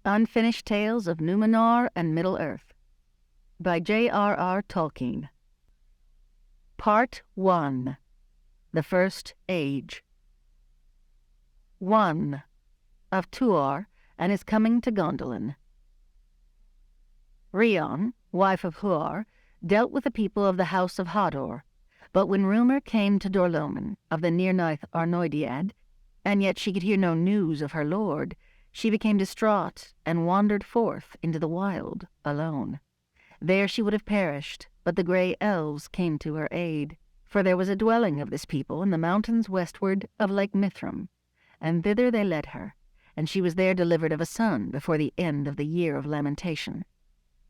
Unfinished Tales of Numenor and Middle-earth by J.r.r. Tolkien. Part 1. The First Age. 1. Of Tuor and his coming to Gondolin. Rhiann, wife of j.r.r, dealt with the people of the house of Hador, but when rumour came to Dorloman of the Nirnaeth Arnoediad, and yet she could hear no news of her lord, she became distraught and wandered forth into the wild alone. There she would have perished, but the grey elves came to her aid, for there was a dwelling of this people in the mountains westward of Lake Mithram, and thither they led her, and she was there delivered of a son before the end of the year of lamentation.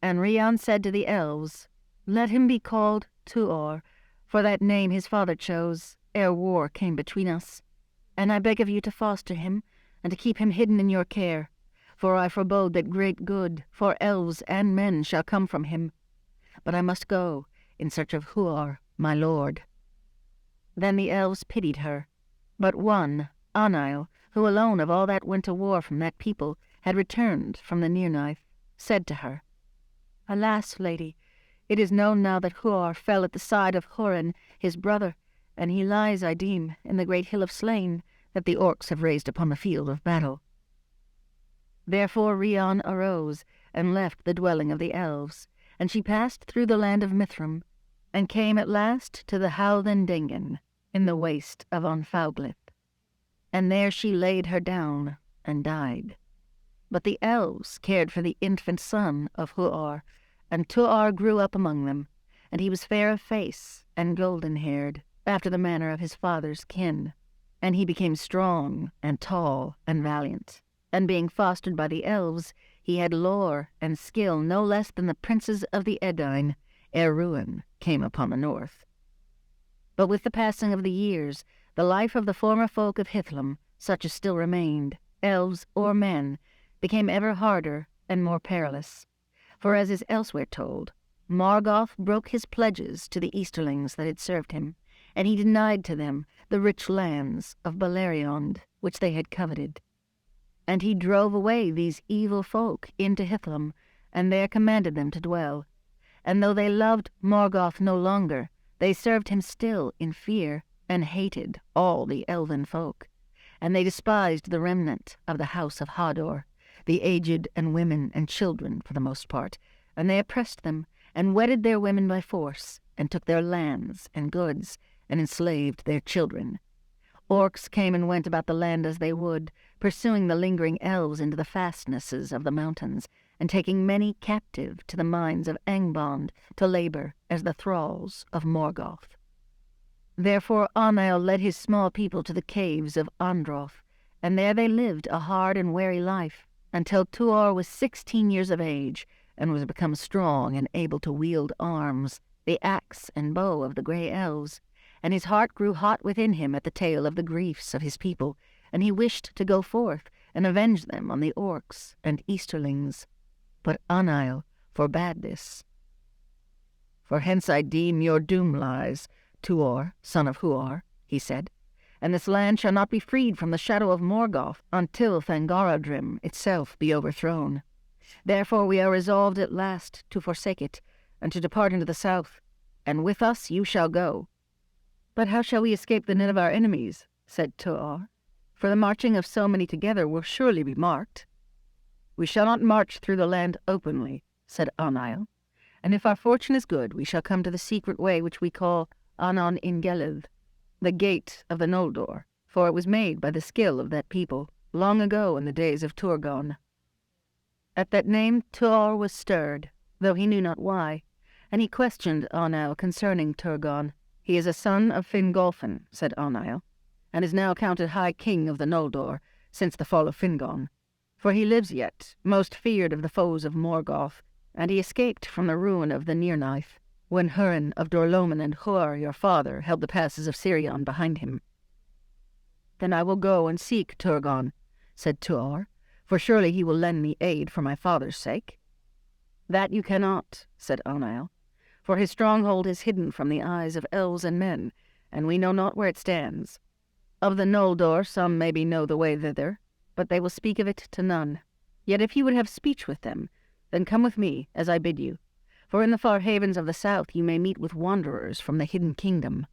And Rhiann said to the elves, "Let him be called Tuor, for that name his father chose, ere war came between us. And I beg of you to foster him, and to keep him hidden in your care, for I forebode that great good for elves and men shall come from him. But I must go in search of j.r.r, my lord." Then the elves pitied her, but one, Anail, who alone of all that went to war from that people had returned from the Nirnaeth, said to her, "Alas, lady, it is known now that j.r.r fell at the side of Hurin, his brother, and he lies, I deem, in the great hill of slain that the orcs have raised upon the field of battle." Therefore Rhiann arose and left the dwelling of the elves, and she passed through the land of Mithram, and came at last to the Halden Dengen, in the waste of Onfauglith. And there she laid her down and died. But the elves cared for the infant son of j.r.r, and j.r.r grew up among them, and he was fair of face and golden-haired, after the manner of his father's kin. And he became strong and tall and valiant, and being fostered by the elves, he had lore and skill no less than the princes of the Edain, ere ruin came upon the north. But with the passing of the years, the life of the former folk of Hithlum, such as still remained, elves or men, became ever harder and more perilous. For as is elsewhere told, Morgoth broke his pledges to the Easterlings that had served him, and he denied to them the rich lands of Beleriand which they had coveted. And he drove away these evil folk into Hithlum, and there commanded them to dwell. And though they loved Morgoth no longer, they served him still in fear, and hated all the elven folk. And they despised the remnant of the house of Hador, the aged and women and children for the most part, and they oppressed them, and wedded their women by force, and took their lands and goods, and enslaved their children. Orcs came and went about the land as they would, pursuing the lingering elves into the fastnesses of the mountains, and taking many captive to the mines of Angband to labor as the thralls of Morgoth. Therefore Anail led his small people to the caves of Androth, and there they lived a hard and weary life, until j.r.r was 16 years of age, and was become strong and able to wield arms, the axe and bow of the grey elves. And his heart grew hot within him at the tale of the griefs of his people, and he wished to go forth and avenge them on the orcs and Easterlings. But Anail forbade this. "For hence I deem your doom lies, Tuor, son of j.r.r," he said, "and this land shall not be freed from the shadow of Morgoth until Thangaradrim itself be overthrown. Therefore we are resolved at last to forsake it, and to depart into the south, and with us you shall go." "But how shall we escape the net of our enemies?" said j.r.r. "For the marching of so many together will surely be marked." "We shall not march through the land openly," said Anail, "and if our fortune is good, we shall come to the secret way which we call Anon Ingelith, the gate of the Noldor, for it was made by the skill of that people, long ago in the days of Turgon." At that name j.r.r was stirred, though he knew not why, and he questioned Anail concerning Turgon. "He is a son of Fingolfin," said Anail, "and is now counted High King of the Noldor, since the fall of Fingon. For he lives yet, most feared of the foes of Morgoth, and he escaped from the ruin of the Nirnaeth, when Hurin of Dorloman and j.r.r your father held the passes of Sirion behind him." "Then I will go and seek Turgon," said j.r.r, "for surely he will lend me aid for my father's sake." "That you cannot," said Anail, "for his stronghold is hidden from the eyes of elves and men, and we know not where it stands. Of the Noldor some maybe know the way thither, but they will speak of it to none. Yet if you would have speech with them, then come with me, as I bid you. For in the far havens of the south you may meet with wanderers from the hidden kingdom."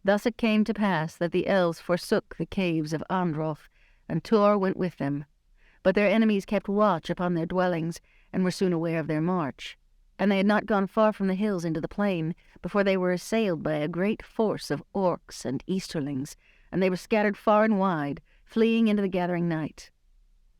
Thus it came to pass that the elves forsook the caves of Androth, and Tuor went with them. But their enemies kept watch upon their dwellings, and were soon aware of their march. And they had not gone far from the hills into the plain, before they were assailed by a great force of orcs and easterlings, and they were scattered far and wide, fleeing into the gathering night.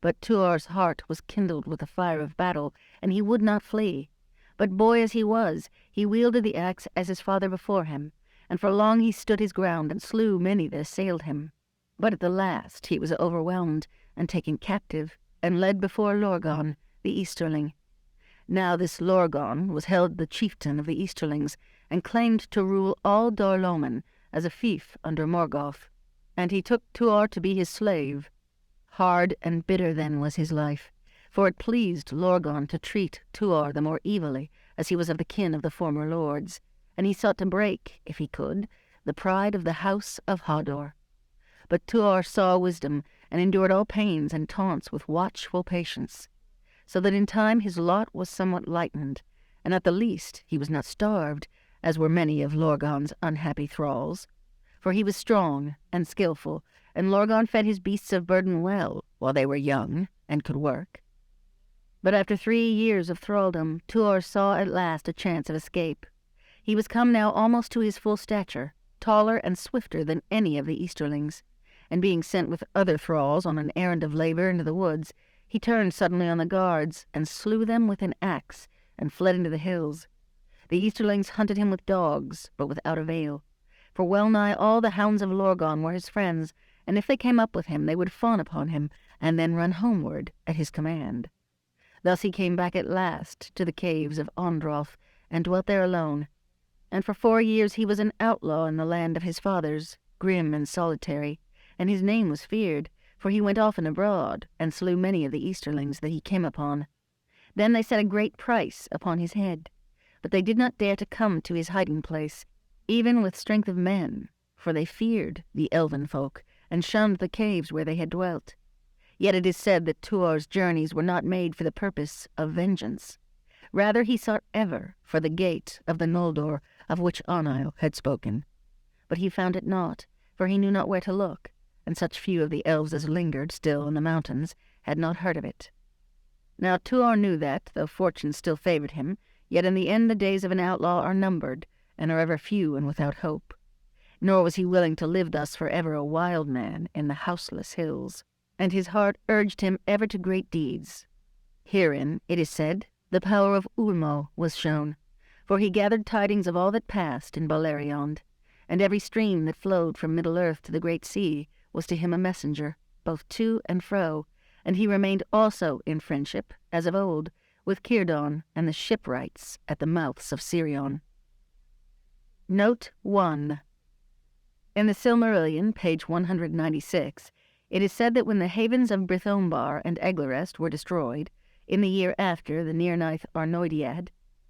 But Tuor's heart was kindled with the fire of battle, and he would not flee. But boy as he was, he wielded the axe as his father before him, and for long he stood his ground and slew many that assailed him. But at the last he was overwhelmed, and taken captive, and led before Lorgon, the Easterling. Now this Lorgon was held the chieftain of the Easterlings, and claimed to rule all Dor-lómin as a fief under Morgoth, and he took Tuor to be his slave. Hard and bitter then was his life, for it pleased Lorgon to treat Tuor the more evilly, as he was of the kin of the former lords, and he sought to break, if he could, the pride of the house of Hador. But Tuor saw wisdom, and endured all pains and taunts with watchful patience, so that in time his lot was somewhat lightened, and at the least he was not starved, as were many of Lorgon's unhappy thralls. For he was strong and skilful, and Lorgon fed his beasts of burden well, while they were young and could work. But after 3 years of thraldom, Tuor saw at last a chance of escape. He was come now almost to his full stature, taller and swifter than any of the Easterlings, and being sent with other thralls on an errand of labor into the woods, he turned suddenly on the guards, and slew them with an axe, and fled into the hills. The Easterlings hunted him with dogs, but without avail, for well-nigh all the hounds of Lorgon were his friends, and if they came up with him they would fawn upon him, and then run homeward at his command. Thus he came back at last to the caves of Androth, and dwelt there alone. And for 4 years he was an outlaw in the land of his fathers, grim and solitary, and his name was feared, for he went often abroad, and slew many of the Easterlings that he came upon. Then they set a great price upon his head, but they did not dare to come to his hiding-place, even with strength of men, for they feared the elven folk, and shunned the caves where they had dwelt. Yet it is said that Tuor's journeys were not made for the purpose of vengeance. Rather he sought ever for the gate of the Noldor of which Onil had spoken. But he found it not, for he knew not where to look, and such few of the elves as lingered still in the mountains had not heard of it. Now Tuor knew that, though fortune still favored him, yet in the end the days of an outlaw are numbered, and are ever few and without hope. Nor was he willing to live thus forever a wild man in the houseless hills, and his heart urged him ever to great deeds. Herein, it is said, the power of Ulmo was shown, for he gathered tidings of all that passed in Beleriand, and every stream that flowed from Middle-earth to the great sea was to him a messenger, both to and fro, and he remained also in friendship, as of old, with Círdan and the shipwrights at the mouths of Sirion. Note 1. In the Silmarillion, page 196, it is said that when the havens of Brithombar and Eglarest were destroyed, in the year after the Nirnaeth Arnoediad,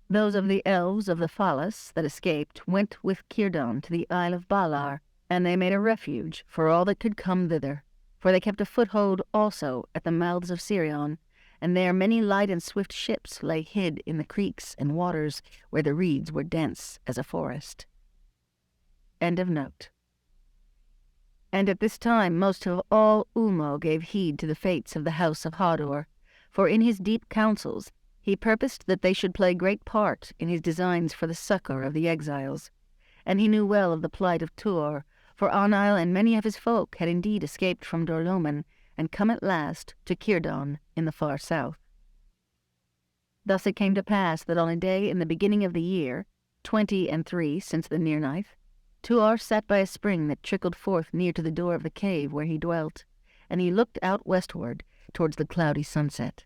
those of the elves of the Falas that escaped went with Círdan to the Isle of Balar, and they made a refuge for all that could come thither, for they kept a foothold also at the mouths of Sirion, and there many light and swift ships lay hid in the creeks and waters where the reeds were dense as a forest. End of note. And at this time most of all Ulmo gave heed to the fates of the house of Hador, for in his deep counsels he purposed that they should play great part in his designs for the succor of the exiles. And he knew well of the plight of Tuor, for Onil and many of his folk had indeed escaped from Dor-lómin, and come at last to Círdan in the far south. Thus it came to pass that on a day in the beginning of the year, 23 since the Nirnaeth, Tuor sat by a spring that trickled forth near to the door of the cave where he dwelt, and he looked out westward towards the cloudy sunset.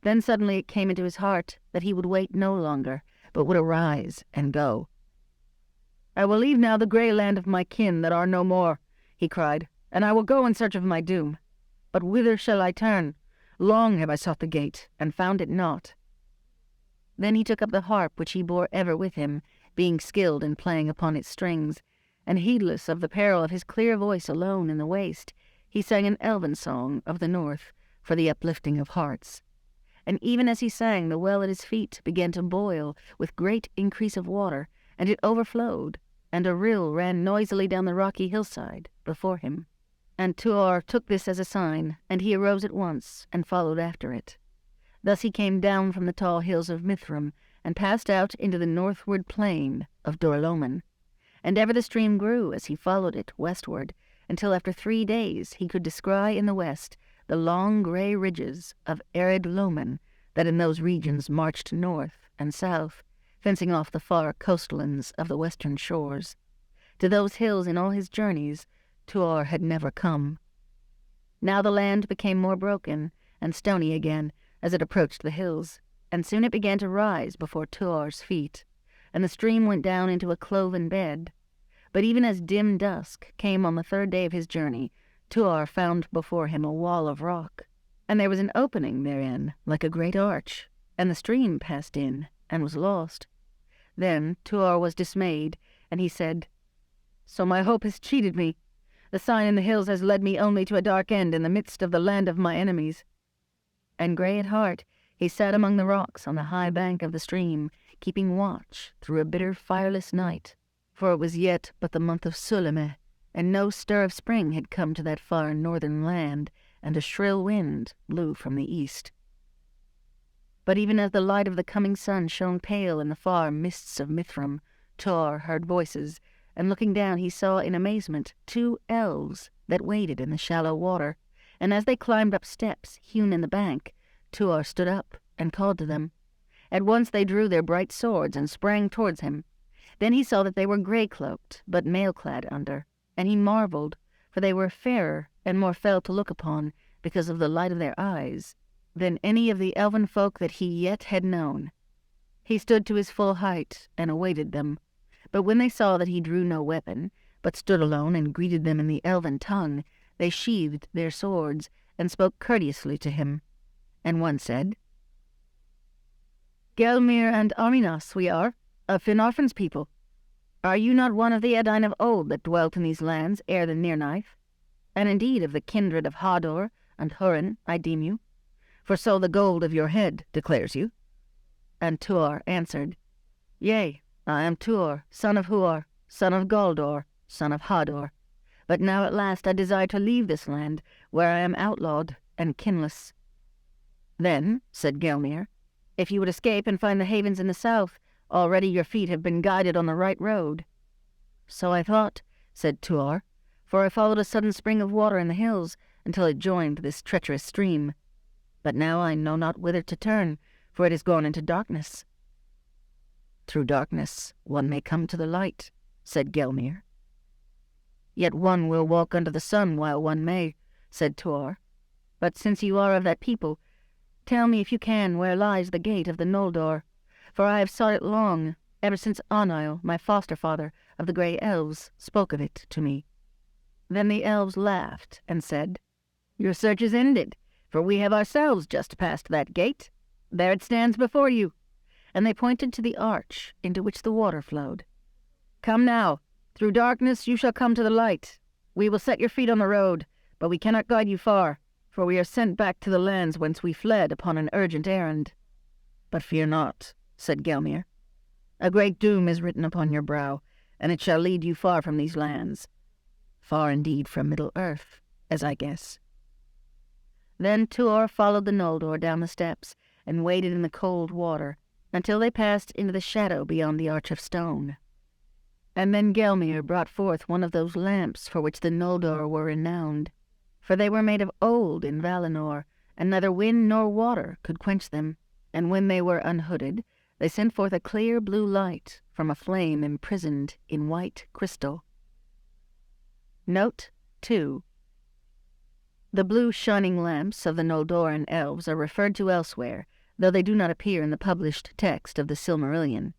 Then suddenly it came into his heart that he would wait no longer, but would arise and go. "I will leave now the grey land of my kin that are no more," he cried, "and I will go in search of my doom. But whither shall I turn? Long have I sought the gate, and found it not." Then he took up the harp which he bore ever with him, being skilled in playing upon its strings, and heedless of the peril of his clear voice alone in the waste, he sang an elven song of the north, for the uplifting of hearts. And even as he sang, the well at his feet began to boil with great increase of water, and it overflowed, and a rill ran noisily down the rocky hillside before him. And Tuor took this as a sign, and he arose at once and followed after it. Thus he came down from the tall hills of Mithrim, and passed out into the northward plain of Dor-loman. And ever the stream grew as he followed it westward, until after 3 days he could descry in the west the long grey ridges of arid Loman that in those regions marched north and south, fencing off the far coastlands of the western shores. To those hills in all his journeys Tuor had never come. Now the land became more broken and stony again as it approached the hills, and soon it began to rise before Tuor's feet, and the stream went down into a cloven bed. But even as dim dusk came on the 3rd day of his journey, Tuor found before him a wall of rock, and there was an opening therein like a great arch, and the stream passed in and was lost. Then Tuor was dismayed, and he said, "So my hope has cheated me. The sign in the hills has led me only to a dark end in the midst of the land of my enemies." And grey at heart, he sat among the rocks on the high bank of the stream, keeping watch through a bitter fireless night, for it was yet but the month of Suleme, and no stir of spring had come to that far northern land, and a shrill wind blew from the east. But even as the light of the coming sun shone pale in the far mists of Mithrim, Tuor heard voices, and looking down he saw in amazement 2 elves that waded in the shallow water, and as they climbed up steps hewn in the bank, Tuor stood up and called to them. At once they drew their bright swords and sprang towards him. Then he saw that they were grey-cloaked, but mail-clad under, and he marvelled, for they were fairer and more fell to look upon, because of the light of their eyes, than any of the elven folk that he yet had known. He stood to his full height and awaited them, but when they saw that he drew no weapon, but stood alone and greeted them in the elven tongue, they sheathed their swords and spoke courteously to him. And one said, "Gelmir and Aminas we are, of Finarfin's people. Are you not one of the Edain of old that dwelt in these lands ere the Nirnaeth? And indeed of the kindred of Hador and Hurin I deem you, for so the gold of your head declares you." And Tuor answered, "Yea, I am Tuor, son of Huor, son of Galdor, son of Hador. But now at last I desire to leave this land, where I am outlawed and kinless." "Then," said Gelmir, "if you would escape and find the havens in the south, already your feet have been guided on the right road." "So I thought," said Tuor, "for I followed a sudden spring of water in the hills until it joined this treacherous stream. But now I know not whither to turn, for it has gone into darkness." "Through darkness one may come to the light," said Gelmir. "Yet one will walk under the sun while one may," said Tuor. "But since you are of that people, tell me if you can where lies the gate of the Noldor, for I have sought it long, ever since Arnile, my foster-father of the grey elves, spoke of it to me." Then the elves laughed and said, "Your search is ended, for we have ourselves just passed that gate. There it stands before you." And they pointed to the arch into which the water flowed. "Come now, through darkness you shall come to the light. We will set your feet on the road, but we cannot guide you far, for we are sent back to the lands whence we fled upon an urgent errand." "But fear not," said Gelmir. "A great doom is written upon your brow, and it shall lead you far from these lands. Far indeed from Middle-earth, as I guess." Then Tuor followed the Noldor down the steps, and waded in the cold water, until they passed into the shadow beyond the Arch of Stone. And then Gelmir brought forth one of those lamps for which the Noldor were renowned, for they were made of old in Valinor, and neither wind nor water could quench them, and when they were unhooded, they sent forth a clear blue light from a flame imprisoned in white crystal. Note 2. The blue shining lamps of the Noldoran elves are referred to elsewhere, though they do not appear in the published text of the Silmarillion.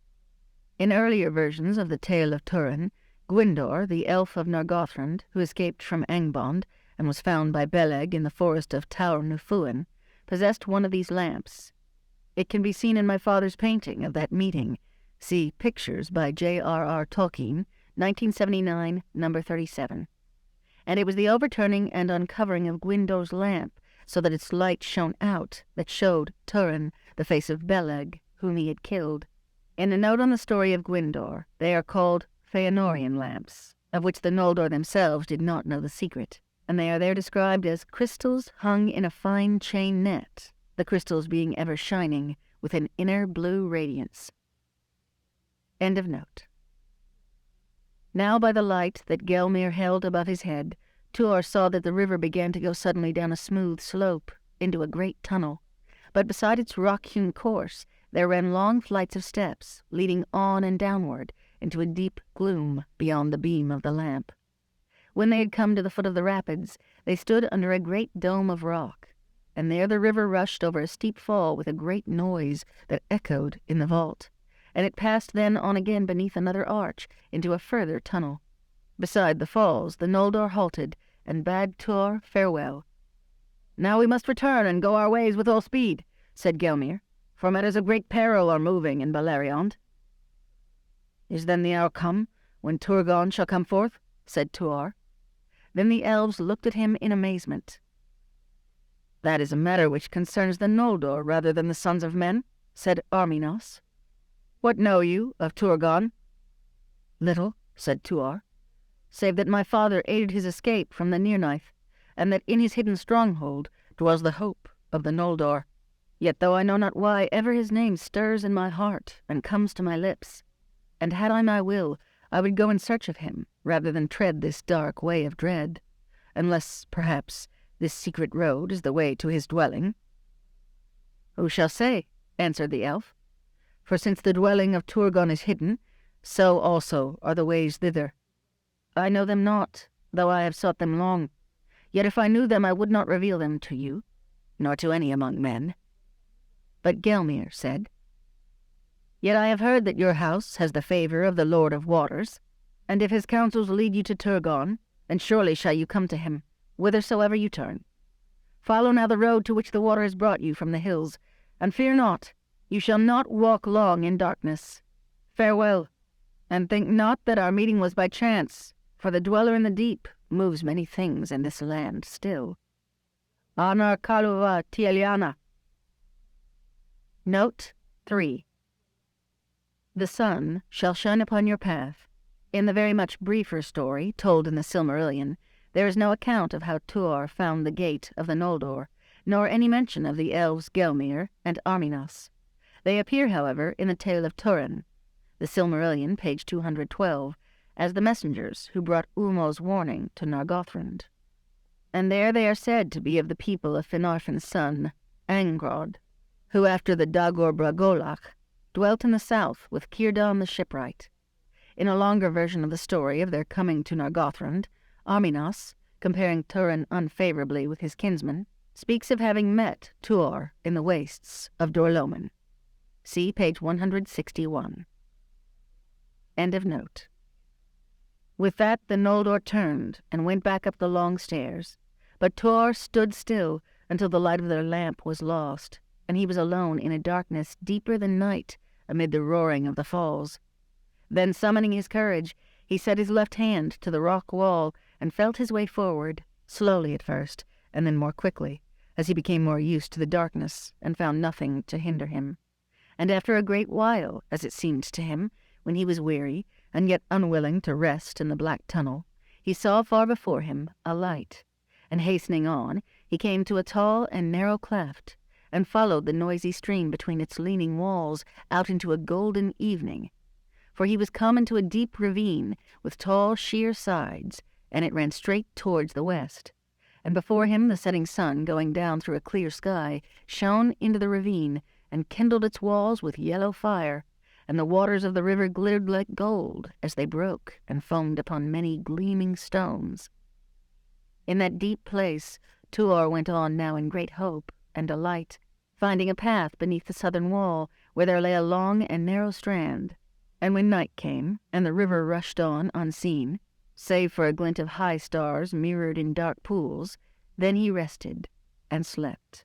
In earlier versions of the Tale of Turin, Gwyndor, the elf of Nargothrond, who escaped from Angband and was found by Beleg in the forest of Taur Nufuan, possessed one of these lamps. It can be seen in my father's painting of that meeting. See Pictures by j.r.r. Tolkien, 1979, number 37. And it was the overturning and uncovering of Gwyndor's lamp so that its light shone out, that showed Turin the face of Beleg, whom he had killed. In a note on the story of Gwyndor, they are called Feanorian lamps, of which the Noldor themselves did not know the secret, and they are there described as crystals hung in a fine chain net, the crystals being ever shining with an inner blue radiance. End of note. Now by the light that Gelmir held above his head, Tuor saw that the river began to go suddenly down a smooth slope into a great tunnel, but beside its rock-hewn course there ran long flights of steps, leading on and downward into a deep gloom beyond the beam of the lamp. When they had come to the foot of the rapids, they stood under a great dome of rock, and there the river rushed over a steep fall with a great noise that echoed in the vault, and it passed then on again beneath another arch into a further tunnel. Beside the falls the Noldor halted and bade Tuor farewell. "Now we must return and go our ways with all speed," said Gelmir, "for matters of great peril are moving in Beleriand." "Is then the hour come when Turgon shall come forth?" said Tuor. Then the elves looked at him in amazement. "That is a matter which concerns the Noldor rather than the sons of men," said Arminas. "What know you of Turgon?" "Little," said Tuor, "save that my father aided his escape from the Nirnaeth, and that in his hidden stronghold dwells the hope of the Noldor. Yet though I know not why, ever his name stirs in my heart and comes to my lips, and had I my will, I would go in search of him rather than tread this dark way of dread, unless, perhaps, this secret road is the way to his dwelling." "Who shall say?" answered the elf. "For since the dwelling of Turgon is hidden, so also are the ways thither. I know them not, though I have sought them long. Yet if I knew them, I would not reveal them to you, nor to any among men." But Gelmir said, "Yet I have heard that your house has the favour of the Lord of Waters, and if his counsels lead you to Turgon, then surely shall you come to him, whithersoever you turn. Follow now the road to which the water has brought you from the hills, and fear not, you shall not walk long in darkness. Farewell, and think not that our meeting was by chance, for the dweller in the deep moves many things in this land still. Anar Kaluva Tieliana." Note 3. The sun shall shine upon your path. In the very much briefer story told in the Silmarillion, there is no account of how Tuor found the gate of the Noldor, nor any mention of the elves Gelmir and Arminas. They appear, however, in the tale of Turin, the Silmarillion, page 212, as the messengers who brought Ulmo's warning to Nargothrond. And there they are said to be of the people of Finarfin's son, Angrod, who after the Dagor Bragolach dwelt in the south with Círdan the shipwright. In a longer version of the story of their coming to Nargothrond, Arminas, comparing Turin unfavourably with his kinsman, speaks of having met Tuor in the wastes of Dorloman. See page 161. End of note. With that the Noldor turned and went back up the long stairs, but Tuor stood still until the light of their lamp was lost, and he was alone in a darkness deeper than night amid the roaring of the falls. Then, summoning his courage, he set his left hand to the rock wall and felt his way forward, slowly at first, and then more quickly, as he became more used to the darkness and found nothing to hinder him. And after a great while, as it seemed to him, when he was weary and yet unwilling to rest in the black tunnel, he saw far before him a light, and hastening on, he came to a tall and narrow cleft, and followed the noisy stream between its leaning walls out into a golden evening. For he was come into a deep ravine with tall sheer sides, and it ran straight towards the west. And before him the setting sun, going down through a clear sky, shone into the ravine and kindled its walls with yellow fire, and the waters of the river glittered like gold as they broke and foamed upon many gleaming stones. In that deep place Tuor went on now in great hope and delight, finding a path beneath the southern wall where there lay a long and narrow strand. And when night came, and the river rushed on unseen, save for a glint of high stars mirrored in dark pools, then he rested and slept,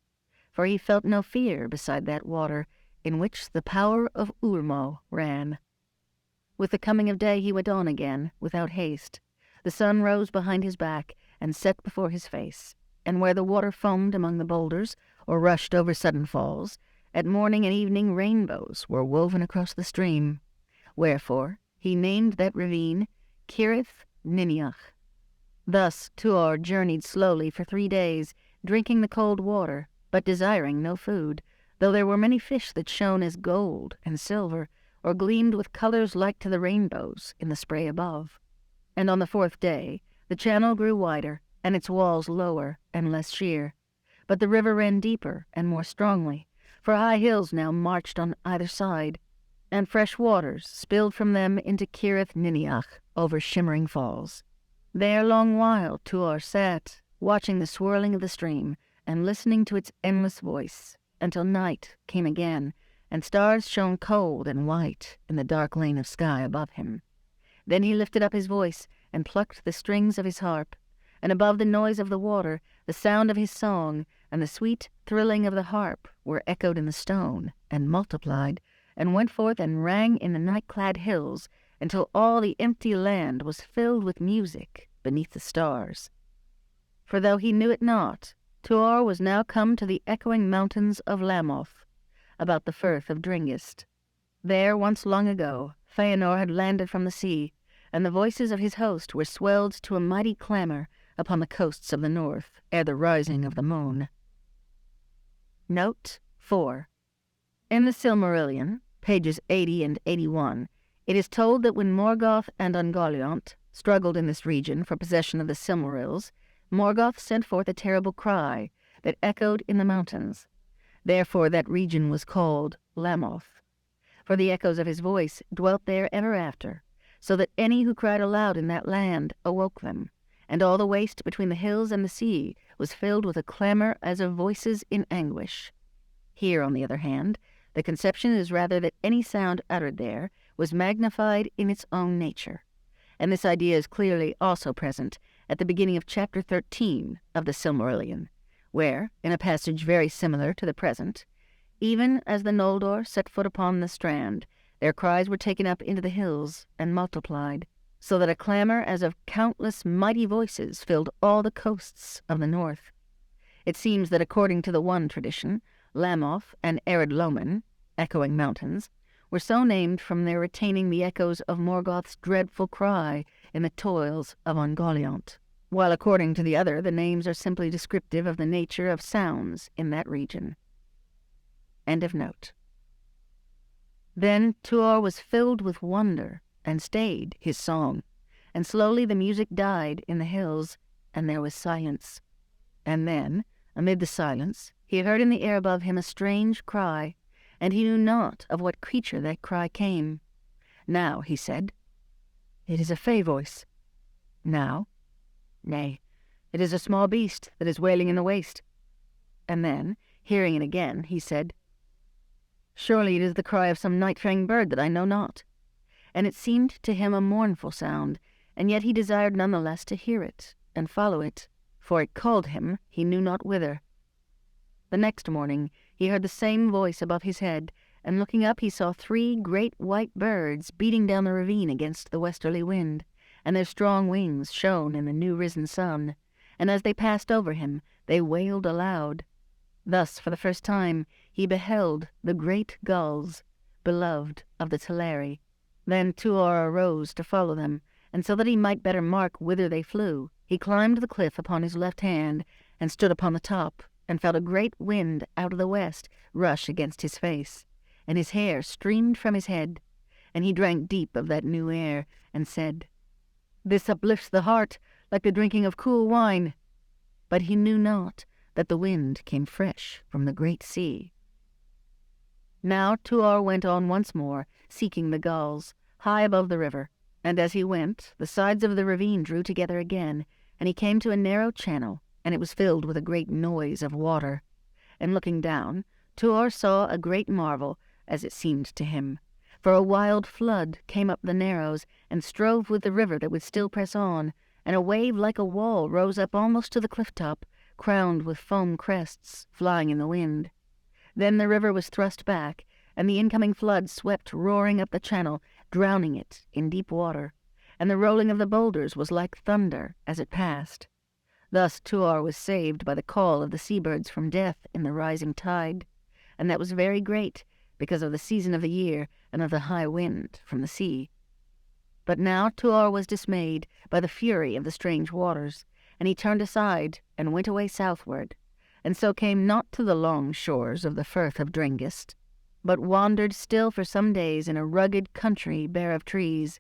for he felt no fear beside that water in which the power of Ulmo ran. With the coming of day he went on again, without haste. The sun rose behind his back and set before his face, and where the water foamed among the boulders or rushed over sudden falls, at morning and evening rainbows were woven across the stream. Wherefore he named that ravine Cirith Niniach. Thus Tuor journeyed slowly for 3 days, drinking the cold water, but desiring no food, though there were many fish that shone as gold and silver, or gleamed with colors like to the rainbows in the spray above. And on the 4th day the channel grew wider, and its walls lower and less sheer. But the river ran deeper and more strongly, for high hills now marched on either side, and fresh waters spilled from them into Cirith Niniach over shimmering falls. There long while Tuor sat, watching the swirling of the stream and listening to its endless voice, until night came again, and stars shone cold and white in the dark lane of sky above him. Then he lifted up his voice and plucked the strings of his harp, and above the noise of the water, the sound of his song and the sweet thrilling of the harp were echoed in the stone and multiplied, and went forth and rang in the night-clad hills, until all the empty land was filled with music beneath the stars. For though he knew it not, Tuor was now come to the echoing mountains of Lamoth, about the firth of Dringist. There, once long ago, Fëanor had landed from the sea, and the voices of his host were swelled to a mighty clamour upon the coasts of the north, ere the rising of the moon. Note 4. In the Silmarillion, pages 80 and 81, it is told that when Morgoth and Ungoliant struggled in this region for possession of the Silmarils, Morgoth sent forth a terrible cry that echoed in the mountains. Therefore that region was called Lamoth, for the echoes of his voice dwelt there ever after, so that any who cried aloud in that land awoke them, and all the waste between the hills and the sea was filled with a clamour as of voices in anguish. Here, on the other hand, the conception is rather that any sound uttered there was magnified in its own nature, and this idea is clearly also present at the beginning of chapter 13 of the Silmarillion, where, in a passage very similar to the present, even as the Noldor set foot upon the strand, their cries were taken up into the hills and multiplied, so that a clamour as of countless mighty voices filled all the coasts of the north. It seems that according to the one tradition, Lamoth and Ered Loman, echoing mountains, were so named from their retaining the echoes of Morgoth's dreadful cry in the toils of Ungoliant, while according to the other the names are simply descriptive of the nature of sounds in that region. End of note. Then Tuor was filled with wonder and stayed his song, and slowly the music died in the hills, and there was silence. And then, amid the silence, he heard in the air above him a strange cry, and he knew not of what creature that cry came. Now, he said, "It is a fey voice." Now, "Nay, it is a small beast that is wailing in the waste." And then, hearing it again, he said, "Surely it is the cry of some night-fanged bird that I know not." And it seemed to him a mournful sound, and yet he desired none the less to hear it and follow it, for it called him he knew not whither. The next morning he heard the same voice above his head, and looking up he saw 3 great white birds beating down the ravine against the westerly wind, and their strong wings shone in the new-risen sun, and as they passed over him they wailed aloud. Thus for the first time he beheld the great gulls, beloved of the Teleri. Then Tuor arose to follow them, and so that he might better mark whither they flew, he climbed the cliff upon his left hand, and stood upon the top, and felt a great wind out of the west rush against his face, and his hair streamed from his head, and he drank deep of that new air, and said, "This uplifts the heart like the drinking of cool wine." But he knew not that the wind came fresh from the great sea. Now Tuor went on once more, seeking the gulls, high above the river, and as he went, the sides of the ravine drew together again, and he came to a narrow channel, and it was filled with a great noise of water. And looking down, Tuor saw a great marvel, as it seemed to him, for a wild flood came up the narrows, and strove with the river that would still press on, and a wave like a wall rose up almost to the cliff-top, crowned with foam crests flying in the wind. Then the river was thrust back, and the incoming flood swept roaring up the channel, drowning it in deep water, and the rolling of the boulders was like thunder as it passed. Thus Tuor was saved by the call of the sea-birds from death in the rising tide, and that was very great because of the season of the year and of the high wind from the sea. But now Tuor was dismayed by the fury of the strange waters, and he turned aside and went away southward, and so came not to the long shores of the firth of Drengist, but wandered still for some days in a rugged country bare of trees,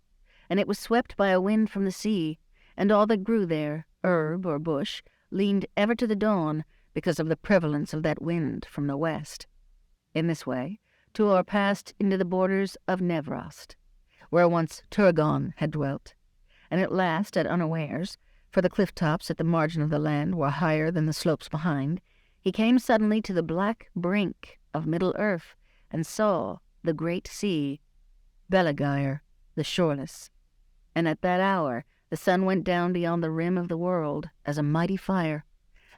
and it was swept by a wind from the sea, and all that grew there, herb or bush, leaned ever to the dawn because of the prevalence of that wind from the west. In this way Tuor passed into the borders of Nevrost, where once Turgon had dwelt, and at last, at unawares, for the cliff-tops at the margin of the land were higher than the slopes behind, he came suddenly to the black brink of Middle-earth, and saw the great sea, Belegaer, the shoreless. And at that hour the sun went down beyond the rim of the world as a mighty fire,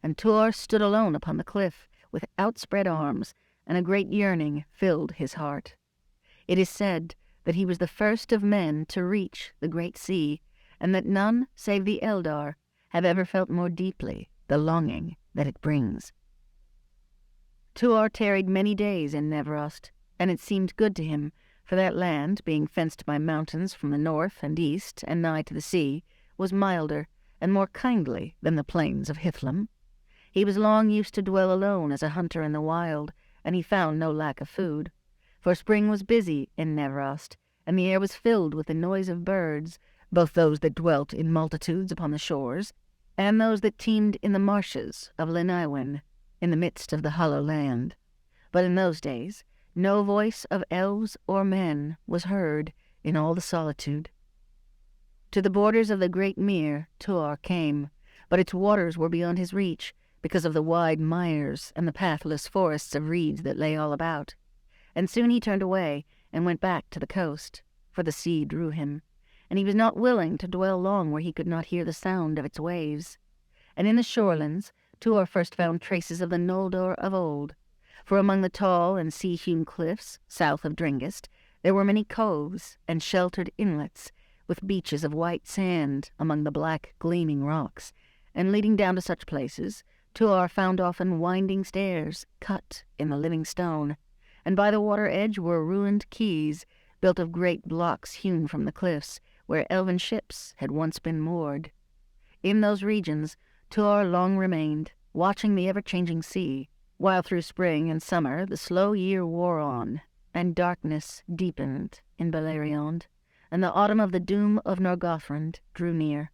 and Tuor stood alone upon the cliff with outspread arms, and a great yearning filled his heart. It is said that he was the first of men to reach the great sea, and that none save the Eldar have ever felt more deeply the longing that it brings. Tuor tarried many days in Nevrost, and it seemed good to him, for that land, being fenced by mountains from the north and east and nigh to the sea, was milder and more kindly than the plains of Hithlum. He was long used to dwell alone as a hunter in the wild, and he found no lack of food. For spring was busy in Nevrost, and the air was filled with the noise of birds, both those that dwelt in multitudes upon the shores, and those that teemed in the marshes of Lenaiwen, in the midst of the hollow land. But in those days no voice of elves or men was heard in all the solitude. To the borders of the great mere Tuor came, but its waters were beyond his reach, because of the wide mires and the pathless forests of reeds that lay all about. And soon he turned away and went back to the coast, for the sea drew him, and he was not willing to dwell long where he could not hear the sound of its waves. And in the shorelands Tuor first found traces of the Noldor of old, for among the tall and sea-hewn cliffs south of Drengist there were many coves and sheltered inlets, with beaches of white sand among the black gleaming rocks, and leading down to such places Tuor found often winding stairs cut in the living stone, and by the water edge were ruined quays built of great blocks hewn from the cliffs, where elven ships had once been moored. In those regions Tuor long remained, watching the ever-changing sea, while through spring and summer the slow year wore on, and darkness deepened in Beleriand, and the autumn of the doom of Nargothrond drew near.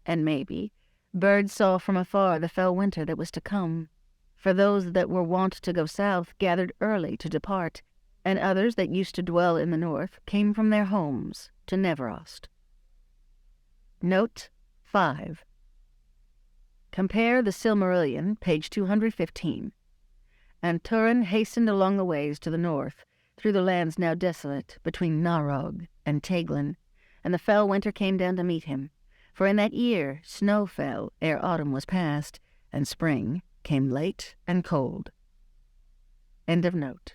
And maybe birds saw from afar the fell winter that was to come, for those that were wont to go south gathered early to depart, and others that used to dwell in the north came from their homes to Nevrost. Note 5. Compare the Silmarillion, page 215. And Turin hastened along the ways to the north, through the lands now desolate, between Narog and Teglin, and the fell winter came down to meet him, for in that year snow fell ere autumn was past, and spring came late and cold. End of note.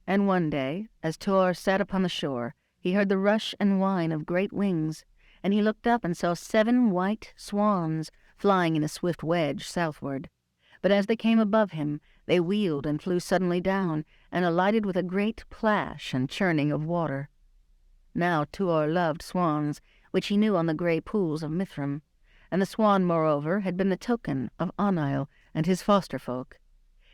And one day, as Tuor sat upon the shore, he heard the rush and whine of great wings, and he looked up and saw 7 white swans flying in a swift wedge southward. But as they came above him, they wheeled and flew suddenly down, and alighted with a great plash and churning of water. Now Tuor loved swans, which he knew on the grey pools of Mithrim, and the swan, moreover, had been the token of Onail and his foster-folk.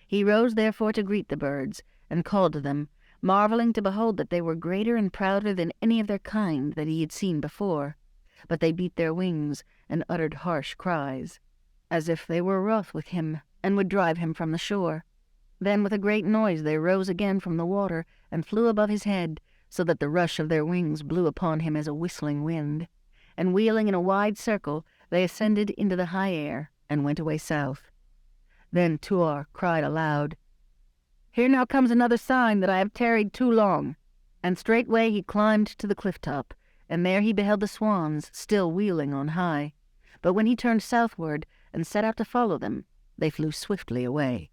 He rose therefore to greet the birds, and called to them, marvelling to behold that they were greater and prouder than any of their kind that he had seen before. But they beat their wings and uttered harsh cries, as if they were wroth with him, and would drive him from the shore. Then with a great noise they rose again from the water, and flew above his head, so that the rush of their wings blew upon him as a whistling wind. And wheeling in a wide circle, they ascended into the high air, and went away south. Then Tuor cried aloud, "Here now comes another sign that I have tarried too long." And straightway he climbed to the cliff-top, and there he beheld the swans still wheeling on high. But when he turned southward and set out to follow them, they flew swiftly away.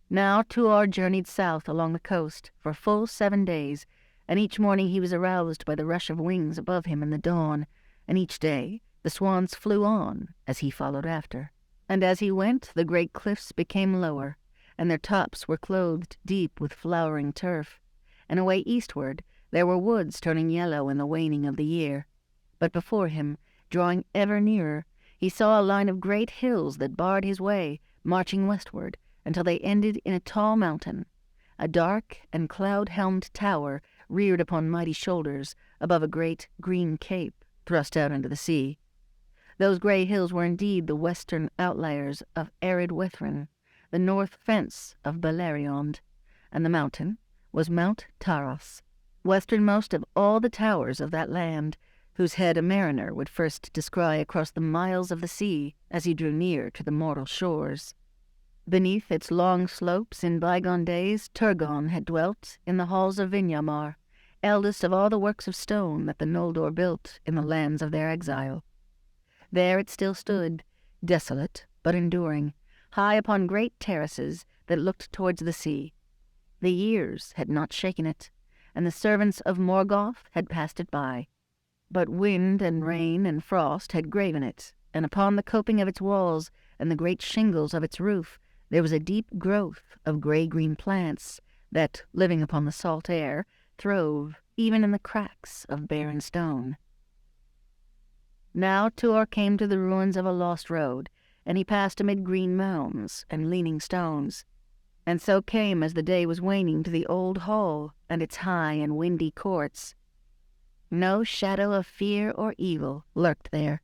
Now Tuor journeyed south along the coast for full 7 days, and each morning he was aroused by the rush of wings above him in the dawn, and each day The swans flew on as he followed after, and as he went the great cliffs became lower, and their tops were clothed deep with flowering turf, and away eastward there were woods turning yellow in the waning of the year. But before him, drawing ever nearer, he saw a line of great hills that barred his way, marching westward, until they ended in a tall mountain, a dark and cloud-helmed tower reared upon mighty shoulders above a great green cape thrust out into the sea. Those grey hills were indeed the western outliers of arid Withrin, the north fence of Beleriand, and the mountain was Mount Taros, westernmost of all the towers of that land, whose head a mariner would first descry across the miles of the sea as he drew near to the mortal shores. Beneath its long slopes in bygone days Turgon had dwelt in the halls of Vinyamar, eldest of all the works of stone that the Noldor built in the lands of their exile. There it still stood, desolate but enduring, high upon great terraces that looked towards the sea. The years had not shaken it, and the servants of Morgoth had passed it by. But wind and rain and frost had graven it, and upon the coping of its walls and the great shingles of its roof there was a deep growth of grey-green plants that, living upon the salt air, throve even in the cracks of barren stone. Now Tuor came to the ruins of a lost road, and he passed amid green mounds and leaning stones, and so came as the day was waning to the old hall and its high and windy courts. No shadow of fear or evil lurked there,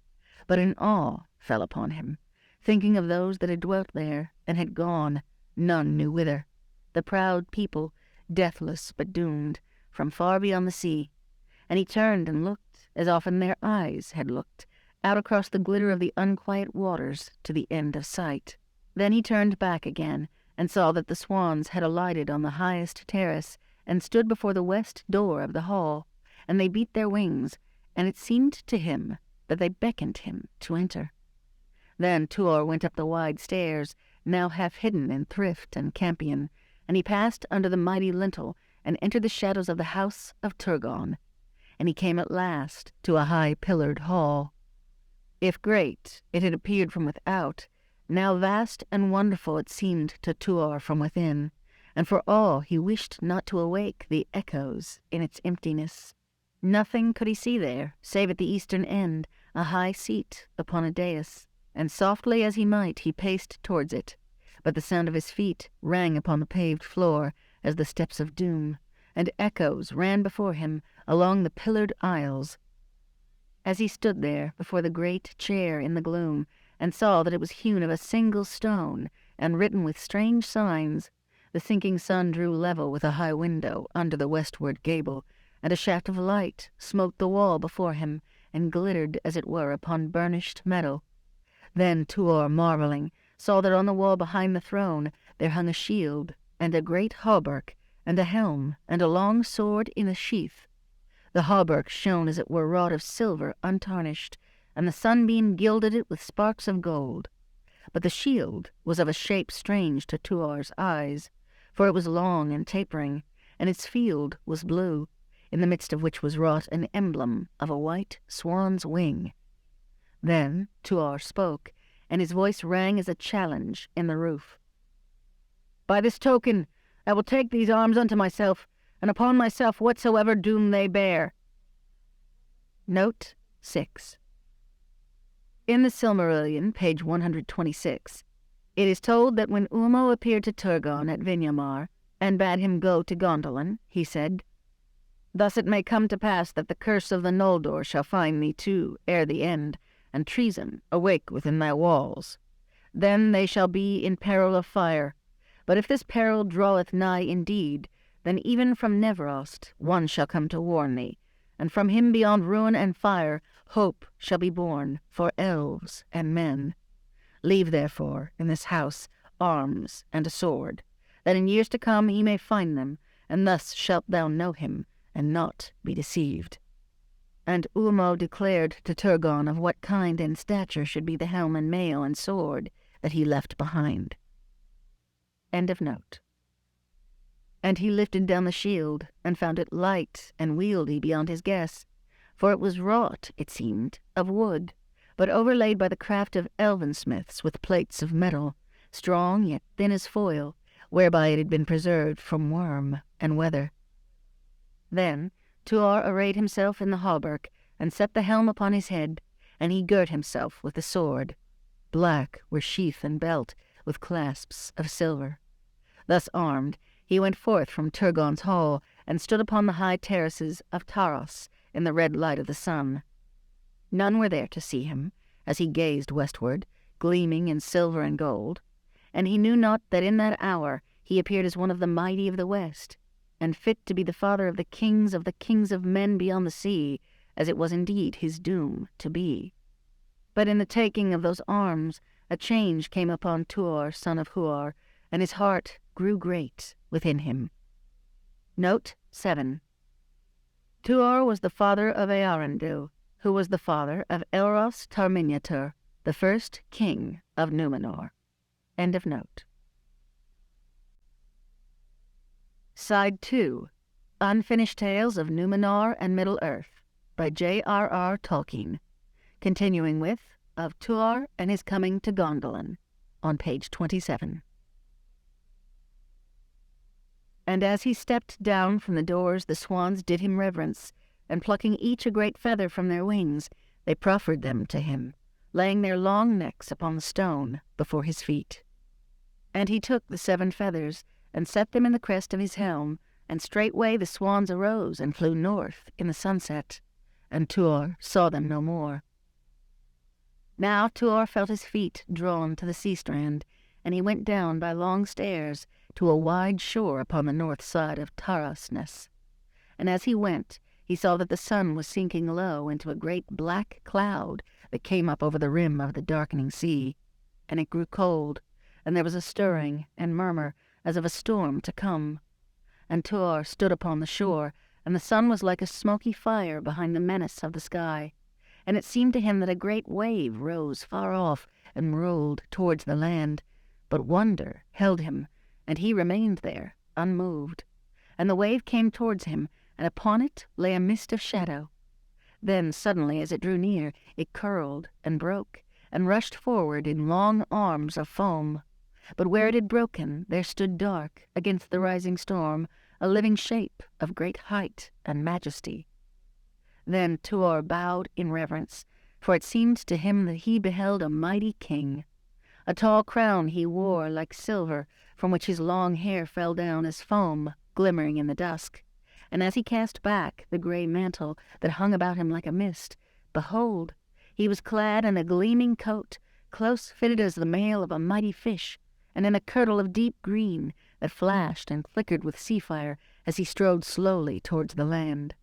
but an awe fell upon him, thinking of those that had dwelt there and had gone, none knew whither, the proud people, deathless but doomed, from far beyond the sea. And he turned and looked, as often their eyes had looked, out across the glitter of the unquiet waters to the end of sight. Then he turned back again, and saw that the swans had alighted on the highest terrace, and stood before the west door of the hall, and they beat their wings, and it seemed to him that they beckoned him to enter. Then Tuor went up the wide stairs, now half hidden in thrift and campion, and he passed under the mighty lintel, and entered the shadows of the house of Turgon, and he came at last to a high-pillared hall. If great it had appeared from without, now vast and wonderful it seemed to Tuor from within, and for all he wished not to awake the echoes in its emptiness. Nothing could he see there, save at the eastern end a high seat upon a dais, and softly as he might he paced towards it, but the sound of his feet rang upon the paved floor as the steps of doom, and echoes ran before him along the pillared aisles. As he stood there before the great chair in the gloom, and saw that it was hewn of a single stone, and written with strange signs, the sinking sun drew level with a high window under the westward gable, and a shaft of light smote the wall before him, and glittered as it were upon burnished metal. Then Tuor, marvelling, saw that on the wall behind the throne there hung a shield, and a great hauberk, and a helm, and a long sword in a sheath. The hauberk shone as it were wrought of silver untarnished, and the sunbeam gilded it with sparks of gold. But the shield was of a shape strange to Tuor's eyes, for it was long and tapering, and its field was blue, in the midst of which was wrought an emblem of a white swan's wing. Then Tuor spoke, and his voice rang as a challenge in the roof. "By this token I will take these arms unto myself, and upon myself whatsoever doom they bear." Note 6. In the Silmarillion, page 126, it is told that when Ulmo appeared to Turgon at Vinyamar, and bade him go to Gondolin, he said, "Thus it may come to pass that the curse of the Noldor shall find thee too ere the end, and treason awake within thy walls. Then they shall be in peril of fire. But if this peril draweth nigh indeed, then even from Nevrost one shall come to warn thee, and from him beyond ruin and fire hope shall be born for elves and men. Leave therefore in this house arms and a sword, that in years to come he may find them, and thus shalt thou know him, and not be deceived." And Ulmo declared to Turgon of what kind and stature should be the helm and mail and sword that he left behind. End of note. And he lifted down the shield, and found it light and wieldy beyond his guess, for it was wrought, it seemed, of wood, but overlaid by the craft of elven smiths with plates of metal, strong yet thin as foil, whereby it had been preserved from worm and weather. Then Tuor arrayed himself in the hauberk, and set the helm upon his head, and he girt himself with the sword. Black were sheath and belt, with clasps of silver. Thus armed, he went forth from Turgon's hall, and stood upon the high terraces of Taros in the red light of the sun. None were there to see him, as he gazed westward, gleaming in silver and gold, and he knew not that in that hour he appeared as one of the mighty of the west, and fit to be the father of the kings of men beyond the sea, as it was indeed his doom to be. But in the taking of those arms a change came upon Tuor, son of Huor, and his heart grew great within him. Note 7. Tuor was the father of Earendil, who was the father of Elros Tarminiatur, the first king of Numenor. End of note. Side 2. Unfinished Tales of Numenor and Middle-earth by j.r.r. Tolkien, continuing with Of Tuor and His Coming to Gondolin on page 27. And as he stepped down from the doors, the swans did him reverence, and plucking each a great feather from their wings, they proffered them to him, laying their long necks upon the stone before his feet. And he took the 7 feathers, and set them in the crest of his helm, and straightway the swans arose and flew north in the sunset, and Tuor saw them no more. Now Tuor felt his feet drawn to the sea-strand, and he went down by long stairs to a wide shore upon the north side of Tarasness. And as he went, he saw that the sun was sinking low into a great black cloud that came up over the rim of the darkening sea, and it grew cold, and there was a stirring and murmur as of a storm to come. And Tuor stood upon the shore, and the sun was like a smoky fire behind the menace of the sky, and it seemed to him that a great wave rose far off and rolled towards the land, but wonder held him, and he remained there, unmoved. And the wave came towards him, and upon it lay a mist of shadow. Then suddenly, as it drew near, it curled and broke, and rushed forward in long arms of foam. But where it had broken, there stood dark, against the rising storm, a living shape of great height and majesty. Then Tuor bowed in reverence, for it seemed to him that he beheld a mighty king. A tall crown he wore like silver, from which his long hair fell down as foam, glimmering in the dusk. And as he cast back the grey mantle that hung about him like a mist, behold, he was clad in a gleaming coat, close fitted as the mail of a mighty fish, and in a kirtle of deep green that flashed and flickered with sea-fire as he strode slowly towards the land.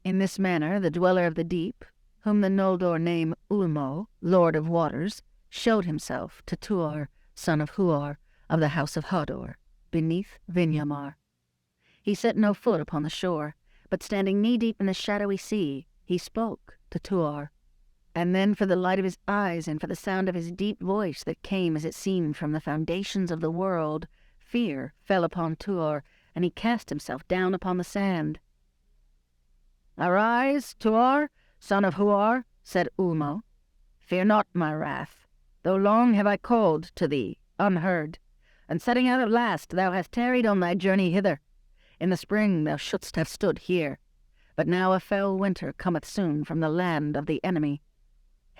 In this manner the dweller of the deep, whom the Noldor name Ulmo, Lord of Waters, showed himself to Tuor, son of Huor, of the house of Hador, beneath Vinyamar. He set no foot upon the shore, but standing knee-deep in the shadowy sea, he spoke to Tuor. And then for the light of his eyes and for the sound of his deep voice that came as it seemed from the foundations of the world, fear fell upon Tuor, and he cast himself down upon the sand. "Arise, Tuor, son of Huor," said Ulmo. "Fear not my wrath, though long have I called to thee, unheard, and setting out at last thou hast tarried on thy journey hither. In the spring thou shouldst have stood here, but now a fell winter cometh soon from the land of the enemy.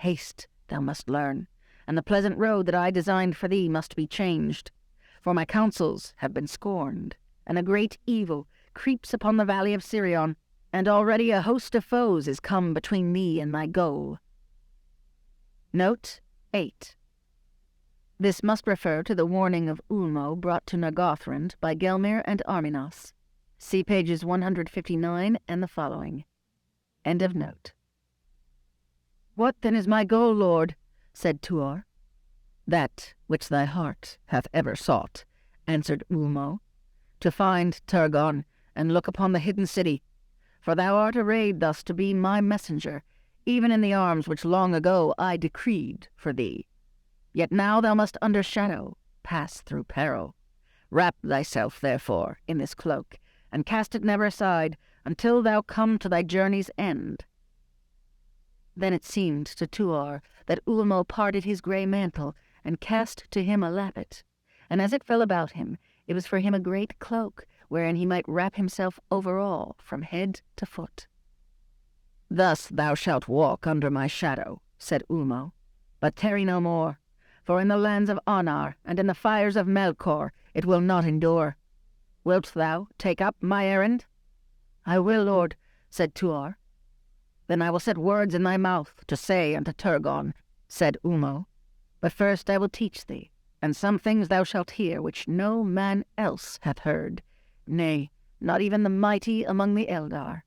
Haste thou must learn, and the pleasant road that I designed for thee must be changed, for my counsels have been scorned, and a great evil creeps upon the valley of Sirion, and already a host of foes is come between thee and thy goal." Note 8. This must refer to the warning of Ulmo brought to Nargothrond by Gelmir and Arminas. See pages 159 and the following. End of note. "What then is my goal, Lord?" said Tuor. "That which thy heart hath ever sought," answered Ulmo, "to find Turgon and look upon the hidden city. For thou art arrayed thus to be my messenger, even in the arms which long ago I decreed for thee. Yet now thou must under shadow pass through peril. Wrap thyself, therefore, in this cloak, and cast it never aside, until thou come to thy journey's end." Then it seemed to Tuor that Ulmo parted his grey mantle and cast to him a lappet, and as it fell about him, it was for him a great cloak, wherein he might wrap himself over all, from head to foot. "Thus thou shalt walk under my shadow," said Ulmo, "but tarry no more, for in the lands of Arnar and in the fires of Melkor it will not endure. Wilt thou take up my errand?" "I will, lord," said Tuor. "Then I will set words in thy mouth to say unto Turgon," said Ulmo. "But first I will teach thee, and some things thou shalt hear which no man else hath heard, nay, not even the mighty among the Eldar."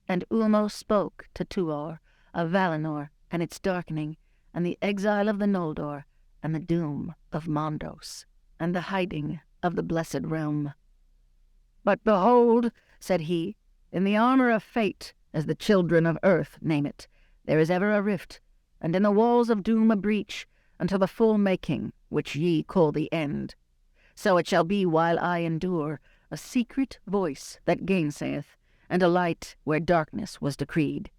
And Ulmo spoke to Tuor of Valinor and its darkening, and the exile of the Noldor, and the doom of Mondos, and the hiding of the Blessed Realm. "But behold," said he, "in the armor of fate, as the children of earth name it, there is ever a rift, and in the walls of doom a breach, until the full making, which ye call the end. So it shall be while I endure, a secret voice that gainsayeth, and a light where darkness was decreed.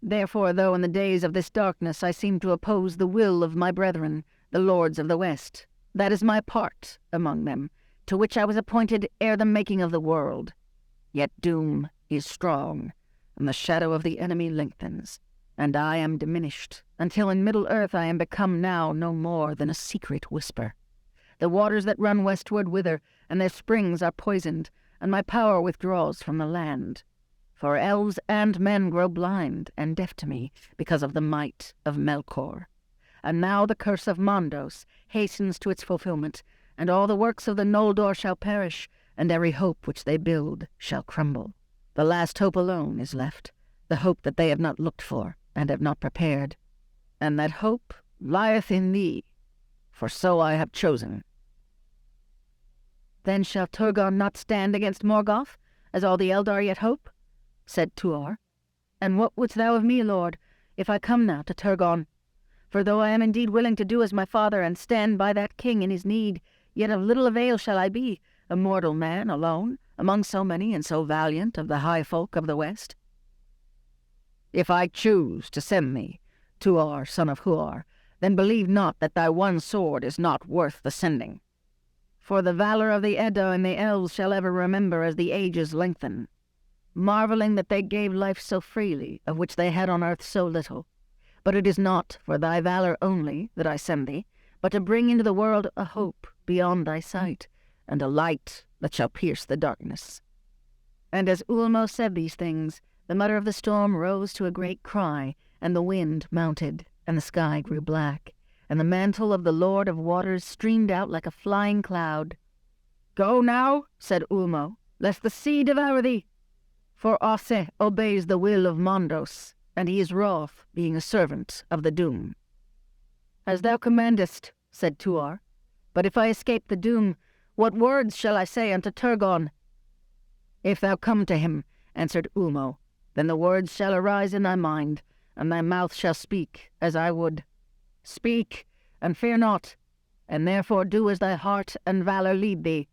Therefore, though in the days of this darkness I seem to oppose the will of my brethren, the lords of the West, that is my part among them, to which I was appointed ere the making of the world. Yet doom is strong, and the shadow of the enemy lengthens, and I am diminished, until in Middle-earth I am become now no more than a secret whisper. The waters that run westward wither, and their springs are poisoned, and my power withdraws from the land. For elves and men grow blind and deaf to me because of the might of Melkor. And now the curse of Mondos hastens to its fulfillment, and all the works of the Noldor shall perish, and every hope which they build shall crumble. The last hope alone is left, the hope that they have not looked for and have not prepared. And that hope lieth in thee, for so I have chosen." "Then shall Turgon not stand against Morgoth, as all the Eldar yet hope?" said Tuor. "And what wouldst thou of me, lord, if I come now to Turgon? For though I am indeed willing to do as my father and stand by that king in his need, yet of little avail shall I be, a mortal man alone, among so many and so valiant of the high folk of the West." "If I choose to send thee, Tuor, son of Huor, then believe not that thy one sword is not worth the sending. For the valor of the Edda and the elves shall ever remember as the ages lengthen, marveling that they gave life so freely, of which they had on earth so little. But it is not for thy valor only that I send thee, but to bring into the world a hope beyond thy sight, and a light that shall pierce the darkness." And as Ulmo said these things, the mutter of the storm rose to a great cry, and the wind mounted, and the sky grew black, and the mantle of the Lord of Waters streamed out like a flying cloud. "Go now," said Ulmo, "lest the sea devour thee. For Osse obeys the will of Mondos, and he is wroth, being a servant of the doom." "As thou commandest," said Tuor. "But if I escape the doom, what words shall I say unto Turgon?" "If thou come to him," answered Ulmo, "then the words shall arise in thy mind, and thy mouth shall speak as I would. Speak, and fear not, and therefore do as thy heart and valor lead thee.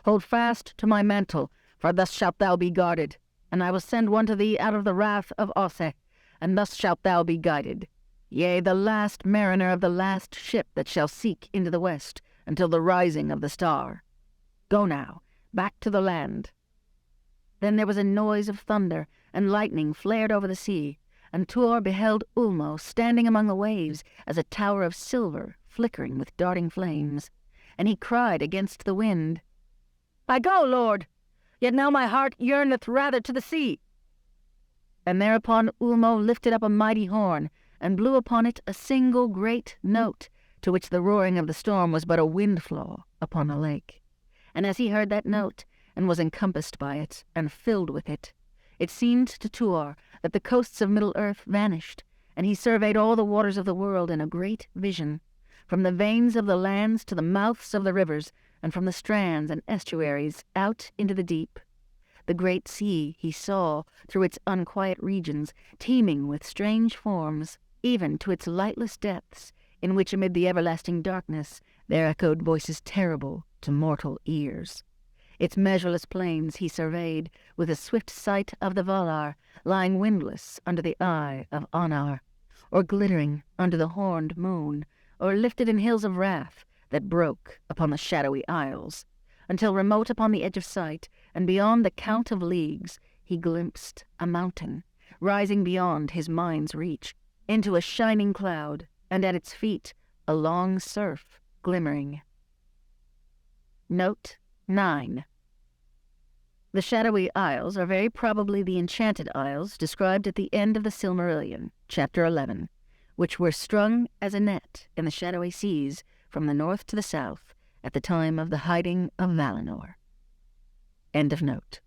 Hold fast to my mantle, for thus shalt thou be guarded, and I will send one to thee out of the wrath of Osse, and thus shalt thou be guided. Yea, the last mariner of the last ship that shall seek into the west until the rising of the star. Go now, back to the land." Then there was a noise of thunder, and lightning flared over the sea, and Tuor beheld Ulmo standing among the waves as a tower of silver flickering with darting flames. And he cried against the wind, "I go, lord, yet now my heart yearneth rather to the sea." And thereupon Ulmo lifted up a mighty horn, and blew upon it a single great note, to which the roaring of the storm was but a windflaw upon a lake. And as he heard that note, and was encompassed by it, and filled with it, it seemed to Tuor that the coasts of Middle-earth vanished, and he surveyed all the waters of the world in a great vision, from the veins of the lands to the mouths of the rivers, and from the strands and estuaries out into the deep. The great sea he saw through its unquiet regions, teeming with strange forms, even to its lightless depths, in which amid the everlasting darkness there echoed voices terrible to mortal ears. Its measureless plains he surveyed with a swift sight of the Valar lying windless under the eye of Anar, or glittering under the horned moon, or lifted in hills of wrath that broke upon the shadowy isles, until remote upon the edge of sight, and beyond the count of leagues, he glimpsed a mountain, rising beyond his mind's reach, into a shining cloud, and at its feet a long surf glimmering. Note 9. The shadowy isles are very probably the enchanted isles described at the end of the Silmarillion, chapter 11, which were strung as a net in the shadowy seas from the north to the south at the time of the hiding of Valinor. End of note.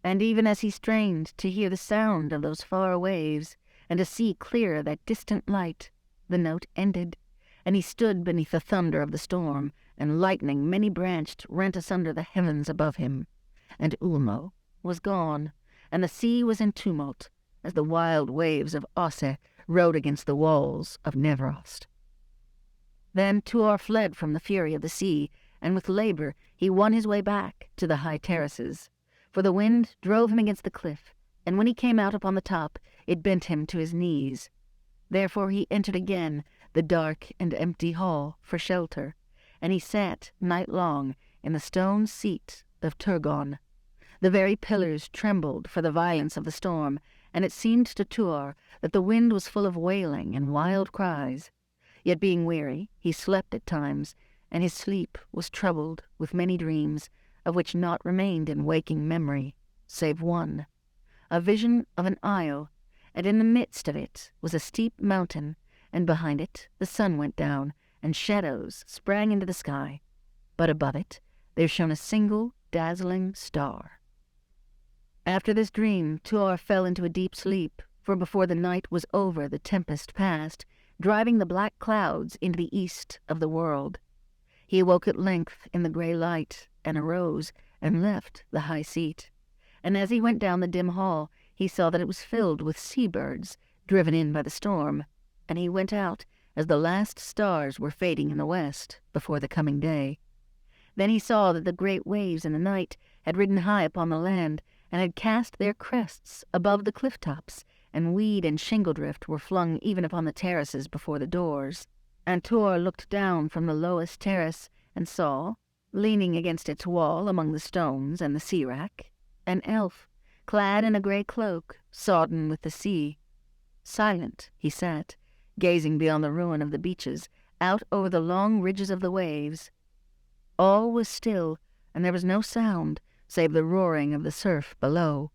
And even as he strained to hear the sound of those far waves, and to see clearer that distant light, the note ended, and he stood beneath the thunder of the storm, and lightning many-branched rent asunder the heavens above him. And Ulmo was gone, and the sea was in tumult, as the wild waves of Osse rode against the walls of Nevrost. Then Tuor fled from the fury of the sea, and with labor he won his way back to the high terraces. For the wind drove him against the cliff, and when he came out upon the top, it bent him to his knees. Therefore he entered again the dark and empty hall for shelter, and he sat night long in the stone seat of Turgon. The very pillars trembled for the violence of the storm, and it seemed to Tuor that the wind was full of wailing and wild cries. Yet being weary, he slept at times, and his sleep was troubled with many dreams, of which naught remained in waking memory, save one, a vision of an isle, and in the midst of it was a steep mountain, and behind it the sun went down, and shadows sprang into the sky, but above it there shone a single dazzling star. After this dream, Tuor fell into a deep sleep, for before the night was over the tempest passed, driving the black clouds into the east of the world. He awoke at length in the grey light, and arose, and left the high seat. And as he went down the dim hall, he saw that it was filled with sea-birds, driven in by the storm, and he went out as the last stars were fading in the west before the coming day. Then he saw that the great waves in the night had ridden high upon the land, and had cast their crests above the cliff-tops, and weed and shingle-drift were flung even upon the terraces before the doors. And Tuor looked down from the lowest terrace, and saw, leaning against its wall among the stones and the sea-wrack, an elf, clad in a grey cloak, sodden with the sea. Silent he sat, gazing beyond the ruin of the beaches, out over the long ridges of the waves. All was still, and there was no sound save the roaring of the surf below.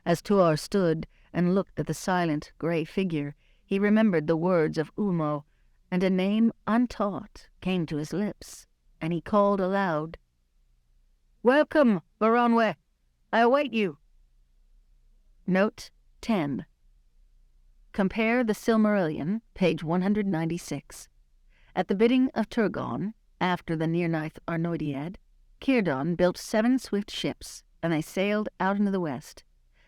As Tuor stood and looked at the silent grey figure, he remembered the words of Ulmo, and a name untaught came to his lips, and he called aloud, "Welcome, Varanwe! I await you." Note 10. Compare the Silmarillion, page 196. At the bidding of Turgon, after the Nirnaeth Arnoediad, Círdan built 7 swift ships, and they sailed out into the west.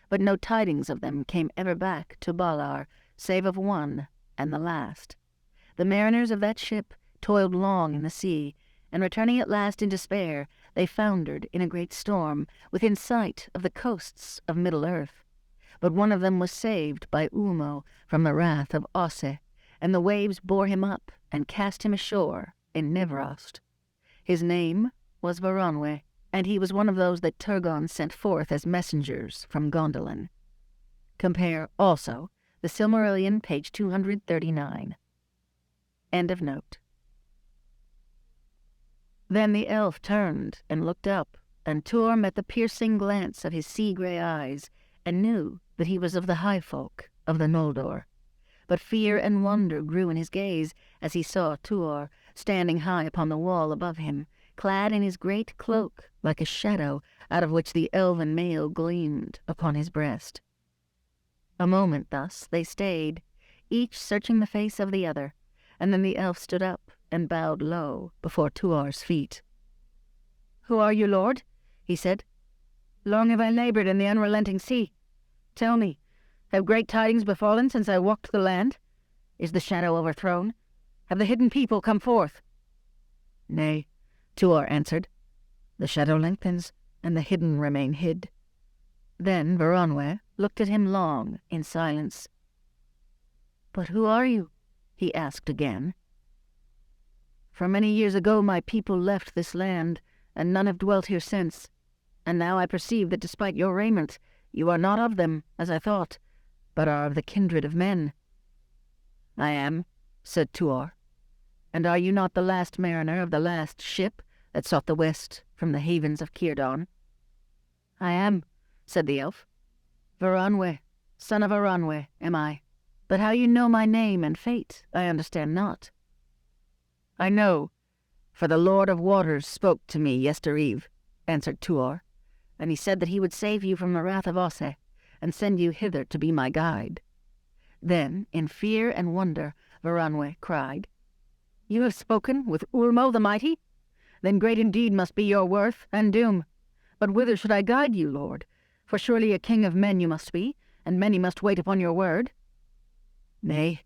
But no tidings of them came ever back to Valar, save of one, and the last. The mariners of that ship toiled long in the sea, and returning at last in despair, they foundered in a great storm within sight of the coasts of Middle-earth. But one of them was saved by Ulmo from the wrath of Osse, and the waves bore him up and cast him ashore in Nevrost. His name was Varanwe, and he was one of those that Turgon sent forth as messengers from Gondolin. Compare also the Silmarillion, page 239. End of note. Then the elf turned and looked up, and Tuor met the piercing glance of his sea-grey eyes, and knew that he was of the high folk of the Noldor. But fear and wonder grew in his gaze as he saw Tuor standing high upon the wall above him, clad in his great cloak like a shadow out of which the elven mail gleamed upon his breast. A moment thus they stayed, each searching the face of the other, and then the elf stood up and bowed low before Tuor's feet. "Who are you, lord?" he said. "Long have I laboured in the unrelenting sea. Tell me, have great tidings befallen since I walked the land? Is the shadow overthrown? Have the hidden people come forth?" "Nay," Tuor answered. The shadow lengthens, and the hidden remain hid. Then Veranwe looked at him long in silence. "But who are you?" he asked again. "For many years ago my people left this land, and none have dwelt here since. And now I perceive that despite your raiment, you are not of them, as I thought, but are of the kindred of men." "I am," said Tuor. "And are you not the last mariner of the last ship that sought the west from the havens of Círdan?" "I am," said the elf. "Veranwe, son of Aranwe, am I. But how you know my name and fate, I understand not." "I know, for the Lord of Waters spoke to me yestereve," answered Tuor, "and he said that he would save you from the wrath of Osse, and send you hither to be my guide." Then, in fear and wonder, Veranwe cried, "You have spoken with Ulmo the Mighty? Then great indeed must be your worth and doom. But whither should I guide you, Lord? For surely a king of men you must be, and many must wait upon your word." "Nay,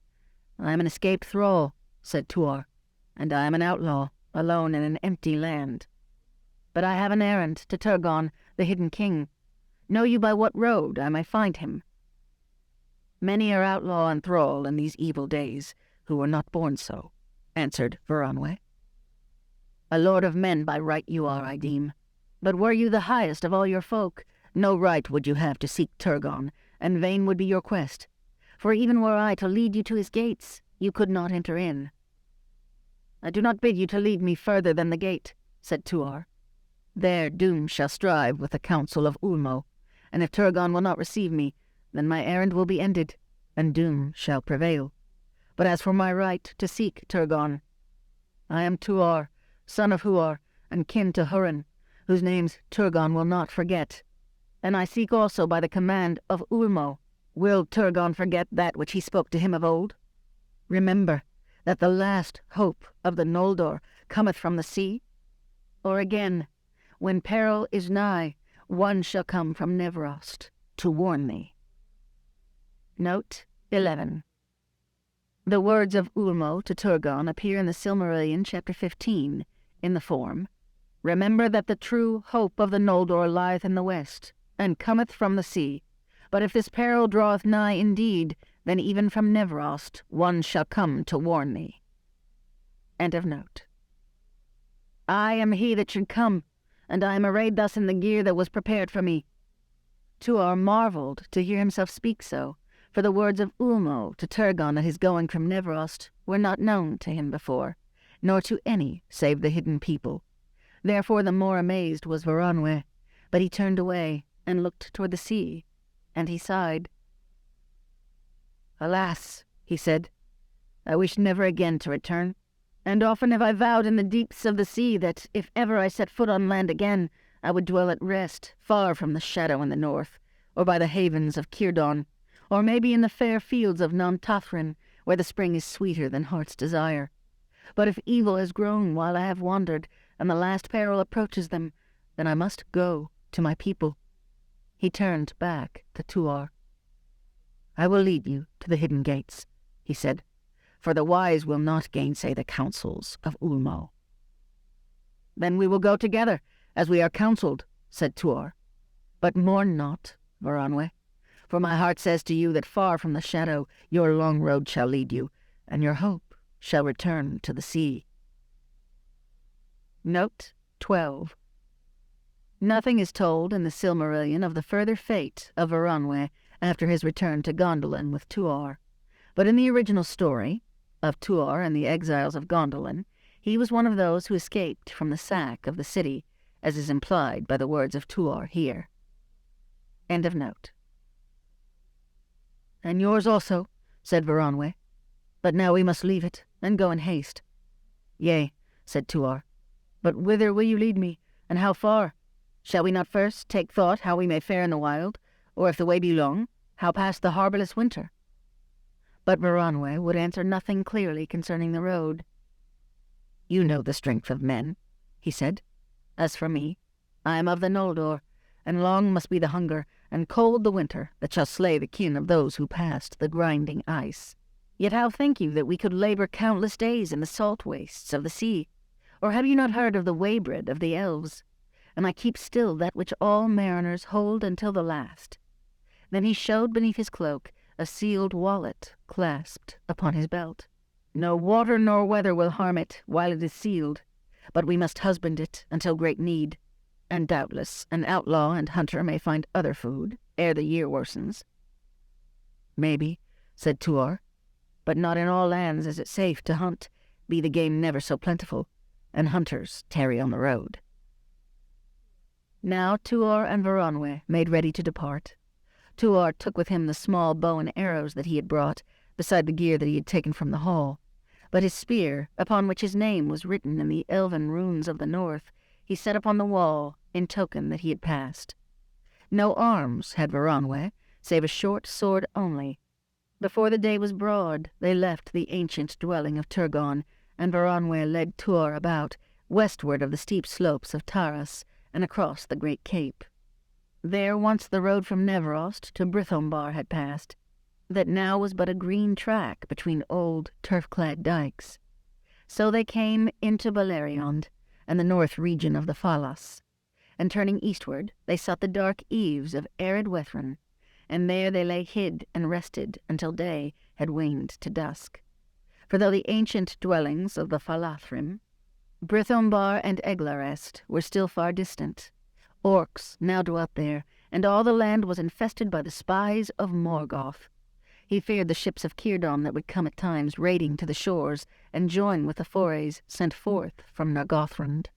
I am an escaped thrall," said Tuor, "and I am an outlaw, alone in an empty land. But I have an errand to Turgon, the hidden king. Know you by what road I may find him?" "Many are outlaw and thrall in these evil days, who were not born so," answered Veranwe. "A lord of men by right you are, I deem. But were you the highest of all your folk, no right would you have to seek Turgon, and vain would be your quest. For even were I to lead you to his gates, you could not enter in." "I do not bid you to lead me further than the gate," said Tuor. "There doom shall strive with the council of Ulmo, and if Turgon will not receive me, then my errand will be ended, and doom shall prevail. But as for my right to seek Turgon, I am Tuor, son of Huor, and kin to Hurin, whose names Turgon will not forget. And I seek also by the command of Ulmo. Will Turgon forget that which he spoke to him of old? Remember that the last hope of the Noldor cometh from the sea? Or again, when peril is nigh, one shall come from Nevrost to warn thee." Note 11. The words of Ulmo to Turgon appear in the Silmarillion chapter 15, in the form, "Remember that the true hope of the Noldor lieth in the west, and cometh from the sea. But if this peril draweth nigh indeed, then even from Nevrost one shall come to warn thee." End of note. "I am he that should come, and I am arrayed thus in the gear that was prepared for me." Tuor marvelled to hear himself speak so, for the words of Ulmo to Turgon at his going from Nevrost were not known to him before, nor to any save the hidden people. Therefore the more amazed was Veranwe, but he turned away and looked toward the sea, and he sighed. "Alas," he said, "I wish never again to return, and often have I vowed in the deeps of the sea that if ever I set foot on land again, I would dwell at rest, far from the shadow in the north, or by the havens of Círdan, or maybe in the fair fields of Nam Tathrin, where the spring is sweeter than heart's desire. But if evil has grown while I have wandered, and the last peril approaches them, then I must go to my people." He turned back to Tuor. "I will lead you to the hidden gates," he said, "for the wise will not gainsay the counsels of Ulmo." "Then we will go together, as we are counselled," said Tuor. "But mourn not, Veranwe, for my heart says to you that far from the shadow your long road shall lead you, and your hope shall return to the sea." Note 12. Nothing is told in the Silmarillion of the further fate of Veranwe after his return to Gondolin with Tuor, but in the original story of Tuor and the exiles of Gondolin, he was one of those who escaped from the sack of the city, as is implied by the words of Tuor here. End of note. "And yours also," said Veranwe. "But now we must leave it, and go in haste." "Yea," said Tuor. "But whither will you lead me, and how far? Shall we not first take thought how we may fare in the wild, or if the way be long, how pass the harbourless winter?" But Veranwe would answer nothing clearly concerning the road. "You know the strength of men," he said. "As for me, I am of the Noldor, and long must be the hunger, and cold the winter, that shall slay the kin of those who passed the grinding ice. Yet how think you that we could labour countless days in the salt wastes of the sea? Or have you not heard of the waybread of the elves? and I keep still that which all mariners hold until the last." Then he showed beneath his cloak a sealed wallet clasped upon his belt. "No water nor weather will harm it while it is sealed, but we must husband it until great need, and doubtless an outlaw and hunter may find other food ere the year worsens." "Maybe," said Tuor, "but not in all lands is it safe to hunt, be the game never so plentiful, and hunters tarry on the road." Now Tuor and Varanwe made ready to depart. Tuor took with him the small bow and arrows that he had brought, beside the gear that he had taken from the hall. But his spear, upon which his name was written in the elven runes of the north, he set upon the wall in token that he had passed. No arms had Varanwe, save a short sword only. Before the day was broad, they left the ancient dwelling of Turgon, and Varanwe led Tuor about, westward of the steep slopes of Taras, and across the great cape. There once the road from Nevrost to Brithombar had passed, that now was but a green track between old turf-clad dikes. So they came into Beleriand, and the north region of the Falas, and turning eastward, they sought the dark eaves of arid Wethrin, and there they lay hid and rested until day had waned to dusk. For though the ancient dwellings of the Falathrim, Brithombar and Eglarest, were still far distant, orcs now dwelt there, and all the land was infested by the spies of Morgoth. He feared the ships of Círdan that would come at times raiding to the shores and join with the forays sent forth from Nargothrond.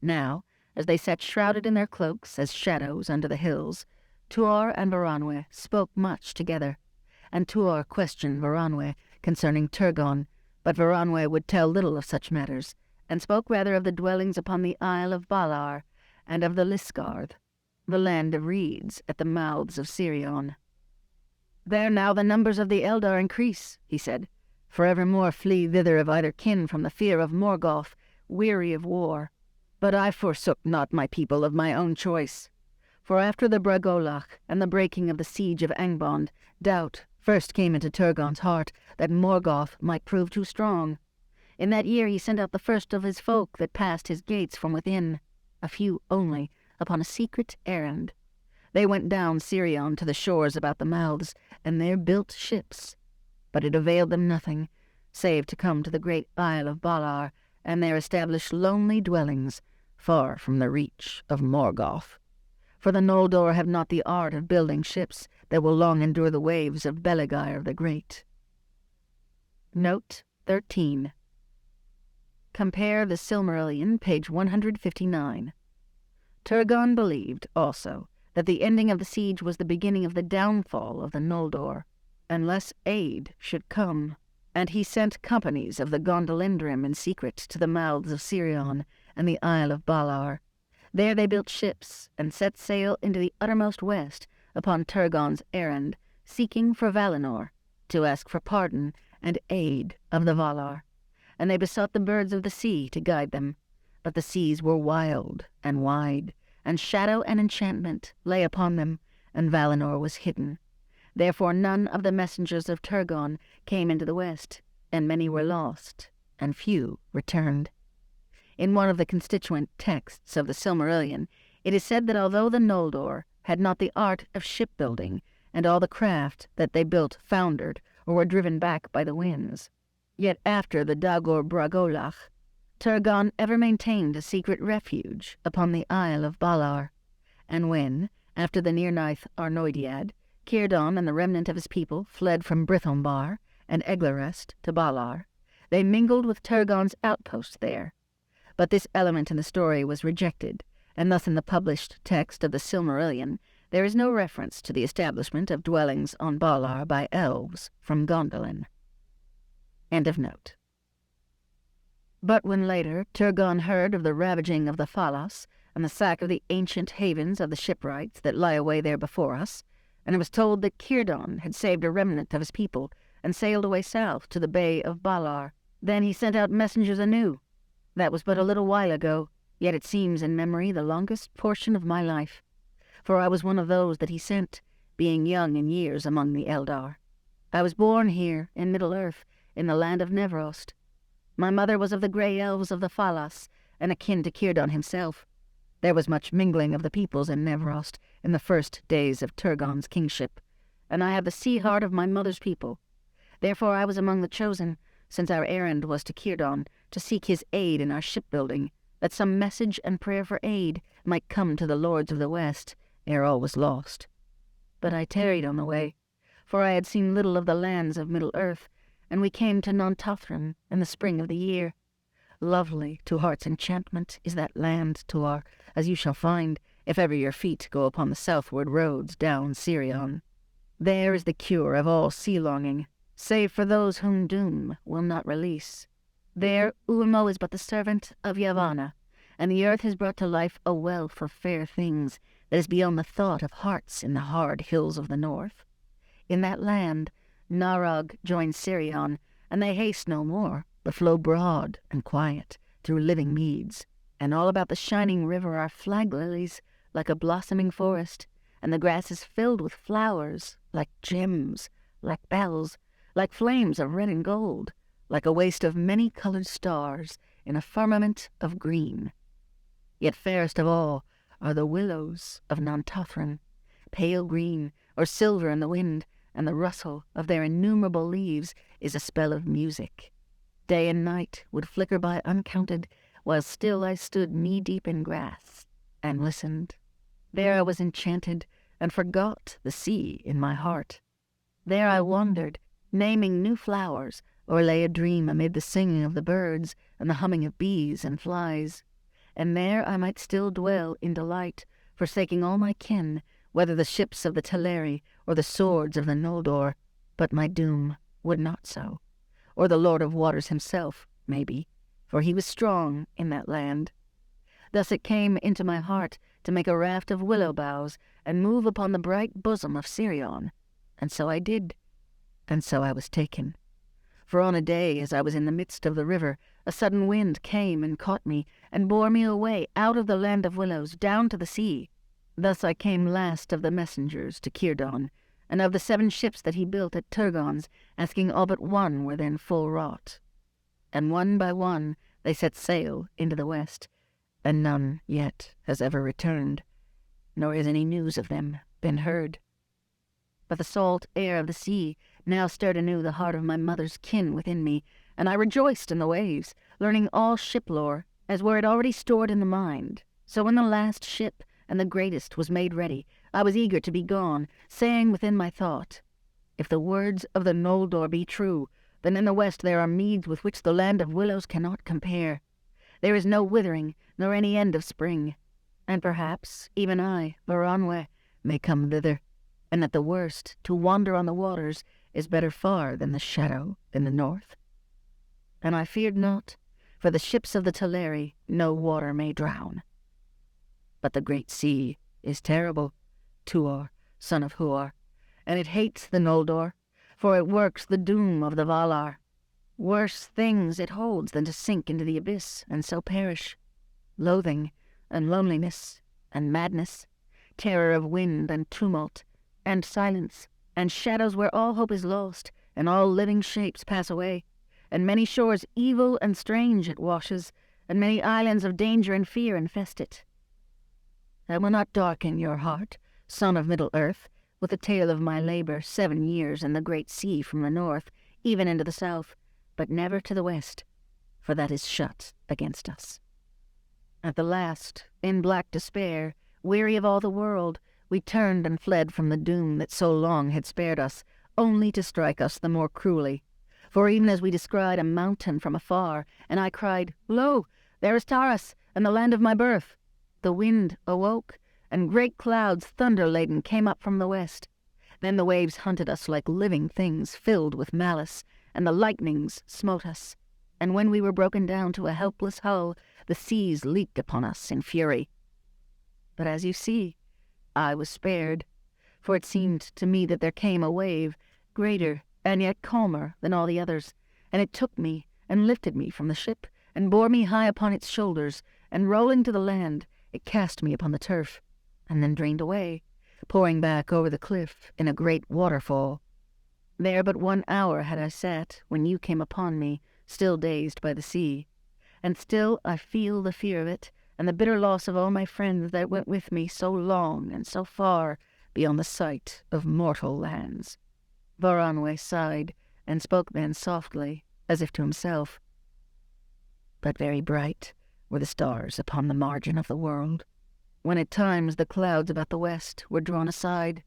Now, as they sat shrouded in their cloaks as shadows under the hills, Tuor and Varanwe spoke much together, and Tuor questioned Varanwe concerning Turgon, but Varanwe would tell little of such matters, and spoke rather of the dwellings upon the Isle of Balar, and of the Lisgarth, the land of reeds at the mouths of Sirion. "There now the numbers of the Eldar increase," he said. "For evermore flee thither of either kin from the fear of Morgoth, weary of war. But I forsook not my people of my own choice. For after the Bragolach and the breaking of the siege of Angband, doubt first came into Turgon's heart that Morgoth might prove too strong. In that year he sent out the first of his folk that passed his gates from within, a few only, upon a secret errand. They went down Sirion to the shores about the mouths, and there built ships. But it availed them nothing, save to come to the great Isle of Balar, and there establish lonely dwellings, far from the reach of Morgoth. For the Noldor have not the art of building ships that will long endure the waves of Belegair the Great." Note 13. Compare the Silmarillion, page 159. Turgon believed, also, that the ending of the siege was the beginning of the downfall of the Noldor, unless aid should come, and he sent companies of the Gondolindrim in secret to the mouths of Sirion and the Isle of Balar. There they built ships, and set sail into the uttermost west upon Turgon's errand, seeking for Valinor, to ask for pardon and aid of the Valar. And they besought the birds of the sea to guide them. But the seas were wild and wide, and shadow and enchantment lay upon them, and Valinor was hidden. Therefore none of the messengers of Turgon came into the west, and many were lost, and few returned. In one of the constituent texts of the Silmarillion, it is said that although the Noldor had not the art of shipbuilding, and all the craft that they built foundered or were driven back by the winds, yet after the Dagor Bragolach, Turgon ever maintained a secret refuge upon the Isle of Balar, and when, after the Nirnaeth Arnoediad, Círdan and the remnant of his people fled from Brithombar and Eglarest to Balar, they mingled with Turgon's outposts there. But this element in the story was rejected, and thus in the published text of the Silmarillion there is no reference to the establishment of dwellings on Balar by elves from Gondolin. End of note. But when later Turgon heard of the ravaging of the Falas and the sack of the ancient havens of the shipwrights that lie away there before us, and it was told that Círdan had saved a remnant of his people and sailed away south to the bay of Balar, then he sent out messengers anew. That was but a little while ago, yet it seems in memory the longest portion of my life. For I was one of those that he sent, being young in years among the Eldar. I was born here in Middle-earth, in the land of Nevrost. My mother was of the grey elves of the Falas, and akin to Círdan himself. There was much mingling of the peoples in Nevrost in the first days of Turgon's kingship, and I have the sea heart of my mother's people. Therefore I was among the chosen, since our errand was to Círdan, to seek his aid in our shipbuilding, that some message and prayer for aid might come to the lords of the West, ere all was lost. But I tarried on the way, for I had seen little of the lands of Middle-earth, and we came to Nantothran in the spring of the year. Lovely to heart's enchantment is that land, Tuar, as you shall find, if ever your feet go upon the southward roads down Sirion. There is the cure of all sea-longing, save for those whom doom will not release. There Ulmo is but the servant of Yavanna, and the earth has brought to life a wealth of fair things that is beyond the thought of hearts in the hard hills of the north. In that land Narog joins Sirion, and they haste no more, but flow broad and quiet through living meads, and all about the shining river are flag lilies like a blossoming forest, and the grass is filled with flowers like gems, like bells, like flames of red and gold, like a waste of many-colored stars in a firmament of green. Yet fairest of all are the willows of Nantothran, pale green or silver in the wind, and the rustle of their innumerable leaves is a spell of music. Day and night would flicker by uncounted, while still I stood knee-deep in grass and listened. There I was enchanted, and forgot the sea in my heart. There I wandered, naming new flowers, or lay a dream amid the singing of the birds and the humming of bees and flies. And there I might still dwell in delight, forsaking all my kin, whether the ships of the Teleri or the swords of the Noldor, but my doom would not so, or the Lord of Waters himself, maybe, for he was strong in that land. Thus it came into my heart to make a raft of willow boughs and move upon the bright bosom of Sirion, and so I did, and so I was taken. For on a day, as I was in the midst of the river, a sudden wind came and caught me, and bore me away out of the land of willows down to the sea. Thus I came last of the messengers to Círdan, and of the 7 ships that he built at Turgon's, asking all but one were then full wrought. And one by one they set sail into the west, and none yet has ever returned, nor is any news of them been heard. But the salt air of the sea now stirred anew the heart of my mother's kin within me, and I rejoiced in the waves, learning all ship lore, as were it already stored in the mind. So when the last ship, and the greatest, was made ready, I was eager to be gone, saying within my thought, if the words of the Noldor be true, then in the west there are meads with which the land of willows cannot compare. There is no withering, nor any end of spring, and perhaps even I, Baranwe, may come thither, and at the worst, to wander on the waters is better far than the shadow in the north. And I feared not, for the ships of the Teleri no water may drown. But the great sea is terrible, Tuor, son of Huor, and it hates the Noldor, for it works the doom of the Valar. Worse things it holds than to sink into the abyss and so perish. Loathing, and loneliness, and madness, terror of wind and tumult, and silence, and shadows where all hope is lost, and all living shapes pass away, and many shores evil and strange it washes, and many islands of danger and fear infest it. I will not darken your heart, son of Middle-earth, with the tale of my labor 7 years in the great sea from the north, even into the south, but never to the west, for that is shut against us. At the last, in black despair, weary of all the world, we turned and fled from the doom that so long had spared us, only to strike us the more cruelly. For even as we descried a mountain from afar, and I cried, Lo, there is Taras, and the land of my birth, the wind awoke, and great clouds thunder-laden came up from the west. Then the waves hunted us like living things filled with malice, and the lightnings smote us. And when we were broken down to a helpless hull, the seas leaped upon us in fury. But as you see, I was spared, for it seemed to me that there came a wave, greater and yet calmer than all the others, and it took me and lifted me from the ship, and bore me high upon its shoulders, and rolling to the land, it cast me upon the turf, and then drained away, pouring back over the cliff in a great waterfall. There but 1 hour had I sat, when you came upon me, still dazed by the sea, and still I feel the fear of it, and the bitter loss of all my friends that went with me so long and so far beyond the sight of mortal lands." Varanwe sighed, and spoke then softly, as if to himself. "But very bright were the stars upon the margin of the world, when at times the clouds about the west were drawn aside.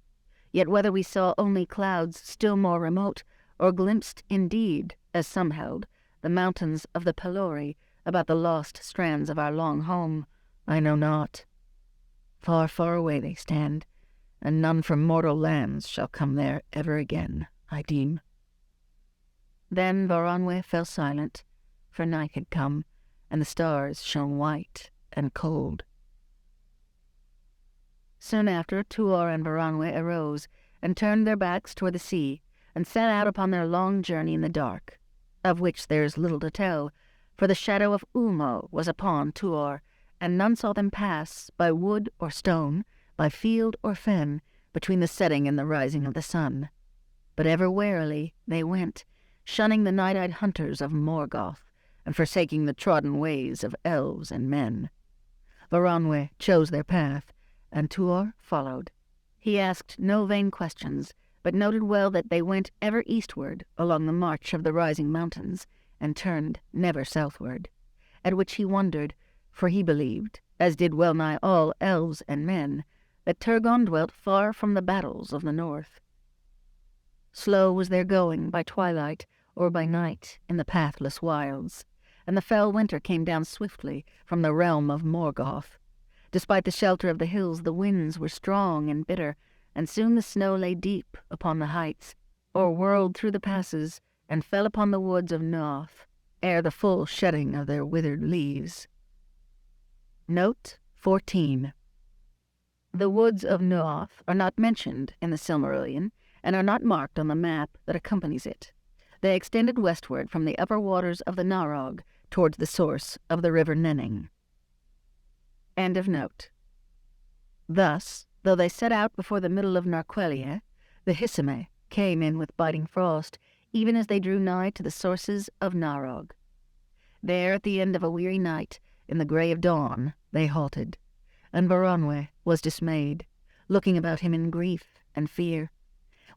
Yet whether we saw only clouds still more remote, or glimpsed indeed, as some held, the mountains of the Pelori about the lost strands of our long home, I know not. Far, far away they stand, and none from mortal lands shall come there ever again, I deem." Then Varanwe fell silent, for night had come, and the stars shone white and cold. Soon after, Tuor and Varanwe arose, and turned their backs toward the sea, and set out upon their long journey in the dark, of which there is little to tell, for the shadow of Ulmo was upon Tuor, and none saw them pass, by wood or stone, by field or fen, between the setting and the rising of the sun. But ever warily they went, shunning the night-eyed hunters of Morgoth, and forsaking the trodden ways of elves and men. Varanwe chose their path, and Tuor followed. He asked no vain questions, but noted well that they went ever eastward along the march of the rising mountains, and turned never southward, at which he wondered, for he believed, as did well-nigh all elves and men, that Turgon dwelt far from the battles of the north. Slow was their going by twilight or by night in the pathless wilds, and the fell winter came down swiftly from the realm of Morgoth. Despite the shelter of the hills, the winds were strong and bitter, and soon the snow lay deep upon the heights, or whirled through the passes, and fell upon the woods of Noth, ere the full shedding of their withered leaves. Note 14. The woods of Noth are not mentioned in the Silmarillion, and are not marked on the map that accompanies it. They extended westward from the upper waters of the Narog towards the source of the river Nenning. End of note. Thus, though they set out before the middle of Narquelia, the Hissame came in with biting frost, even as they drew nigh to the sources of Narog. There, at the end of a weary night, in the grey of dawn, they halted, and Varanwe was dismayed, looking about him in grief and fear.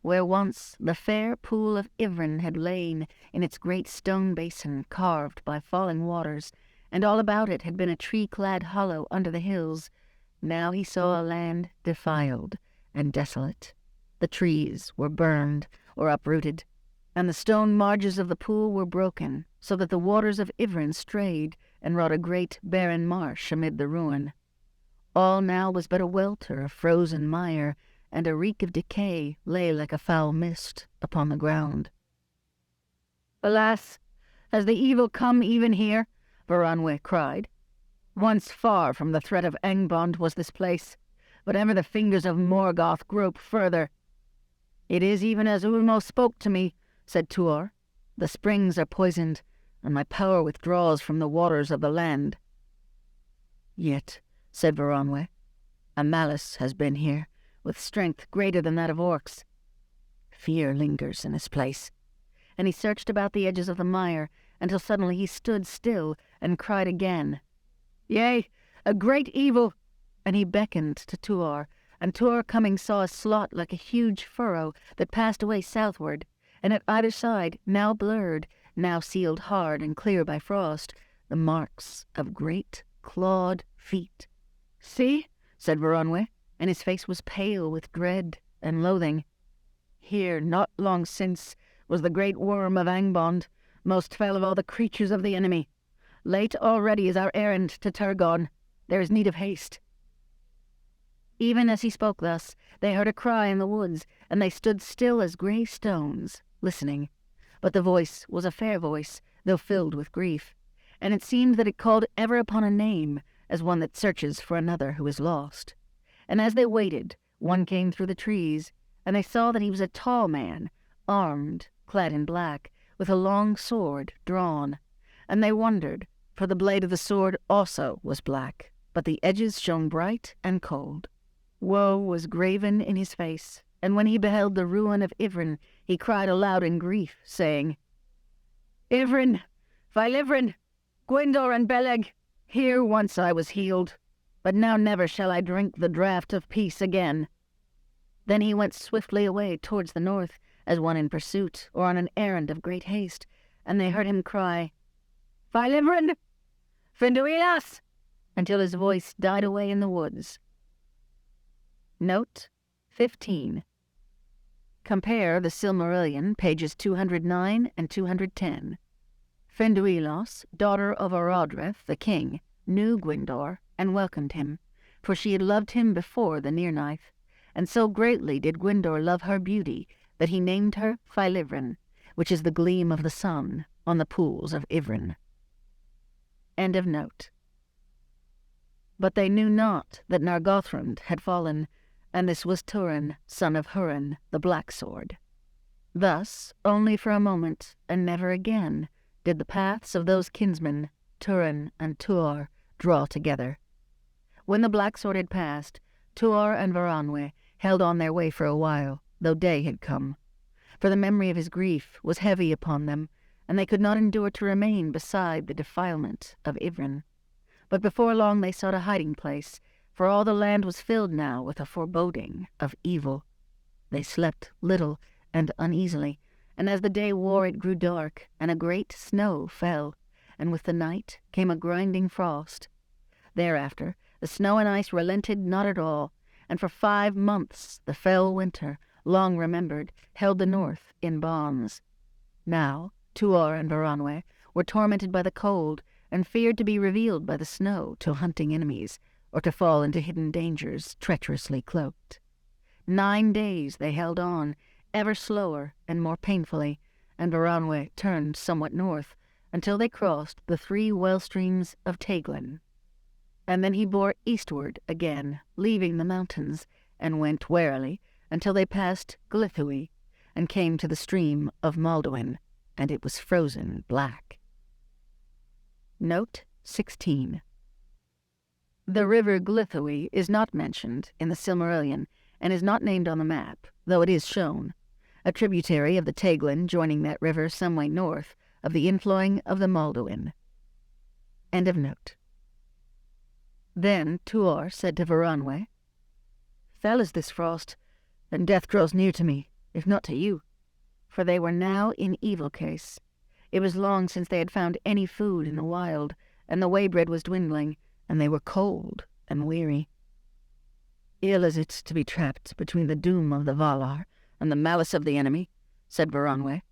Where once the fair pool of Ivren had lain in its great stone basin carved by falling waters, and all about it had been a tree-clad hollow under the hills, now he saw a land defiled and desolate. The trees were burned or uprooted, and the stone marges of the pool were broken, so that the waters of Ivren strayed and wrought a great barren marsh amid the ruin. All now was but a welter of frozen mire, and a reek of decay lay like a foul mist upon the ground. "Alas, has the evil come even here?" Varanwe cried. "Once far from the threat of Angband was this place, but ever the fingers of Morgoth grope further." "It is even as Ulmo spoke to me," said Tuor. "The springs are poisoned, and my power withdraws from the waters of the land." "Yet," said Varanwe, "a malice has been here, with strength greater than that of orcs. Fear lingers in this place." And he searched about the edges of the mire, until suddenly he stood still and cried again, "Yea, a great evil!" And he beckoned to Tuor, and Tuor coming saw a slot like a huge furrow that passed away southward, and at either side, now blurred, now sealed hard and clear by frost, the marks of great clawed feet. "See," said Varanwe, and his face was pale with dread and loathing. "Here, not long since, was the great worm of Angband, most fell of all the creatures of the enemy. Late already is our errand to Turgon. There is need of haste." Even as he spoke thus, they heard a cry in the woods, and they stood still as grey stones, listening. But the voice was a fair voice, though filled with grief, and it seemed that it called ever upon a name, as one that searches for another who is lost. And as they waited, one came through the trees, and they saw that he was a tall man, armed, clad in black, with a long sword drawn. And they wondered, for the blade of the sword also was black, but the edges shone bright and cold. Woe was graven in his face, and when he beheld the ruin of Ivren, he cried aloud in grief, saying, "Ivren, Vailivren, Gwyndor and Beleg, Here once I was healed, but now never shall I drink the draught of peace again." Then he went swiftly away towards the north, as one in pursuit or on an errand of great haste, and they heard him cry, "Fylivrin! Finduilas!" until his voice died away in the woods. Note 15. Compare the Silmarillion, pages 209 and 210. Finduilas, daughter of Orodreth, the king, knew Gwyndor and welcomed him, for she had loved him before the Nirnaeth, and so greatly did Gwyndor love her beauty that he named her Fylivrin, which is the gleam of the sun on the pools of Ivrin. End of note. But they knew not that Nargothrond had fallen, and this was Turin, son of Hurin, the Black Sword. Thus, only for a moment, and never again, did the paths of those kinsmen, Turin and Tuor, draw together. When the Black Sword had passed, Tuor and Varanwe held on their way for a while, though day had come. For the memory of his grief was heavy upon them, and they could not endure to remain beside the defilement of Ivrin. But before long they sought a hiding place, for all the land was filled now with a foreboding of evil. They slept little and uneasily, and as the day wore it grew dark, and a great snow fell, and with the night came a grinding frost. Thereafter the snow and ice relented not at all, and for 5 months the fell winter, long remembered, held the north in bonds. Now Tuor and Varanwe were tormented by the cold, and feared to be revealed by the snow to hunting enemies, or to fall into hidden dangers treacherously cloaked. 9 days they held on, ever slower and more painfully, and Varanwe turned somewhat north, until they crossed the 3 well streams of Teiglen. And then he bore eastward again, leaving the mountains, and went warily until they passed Glithui, and came to the stream of Maldoin, and it was frozen black. Note 16. The river Glithui is not mentioned in the Silmarillion, and is not named on the map, though it is shown, a tributary of the Teiglen joining that river some way north of the inflowing of the Maldoin. End of note. Then Tuor said to Varanwe, "Fell is this frost, and death draws near to me, if not to you." For they were now in evil case. It was long since they had found any food in the wild, and the waybread was dwindling, and they were cold and weary. "Ill is it to be trapped between the doom of the Valar and the malice of the enemy," said Varanwe.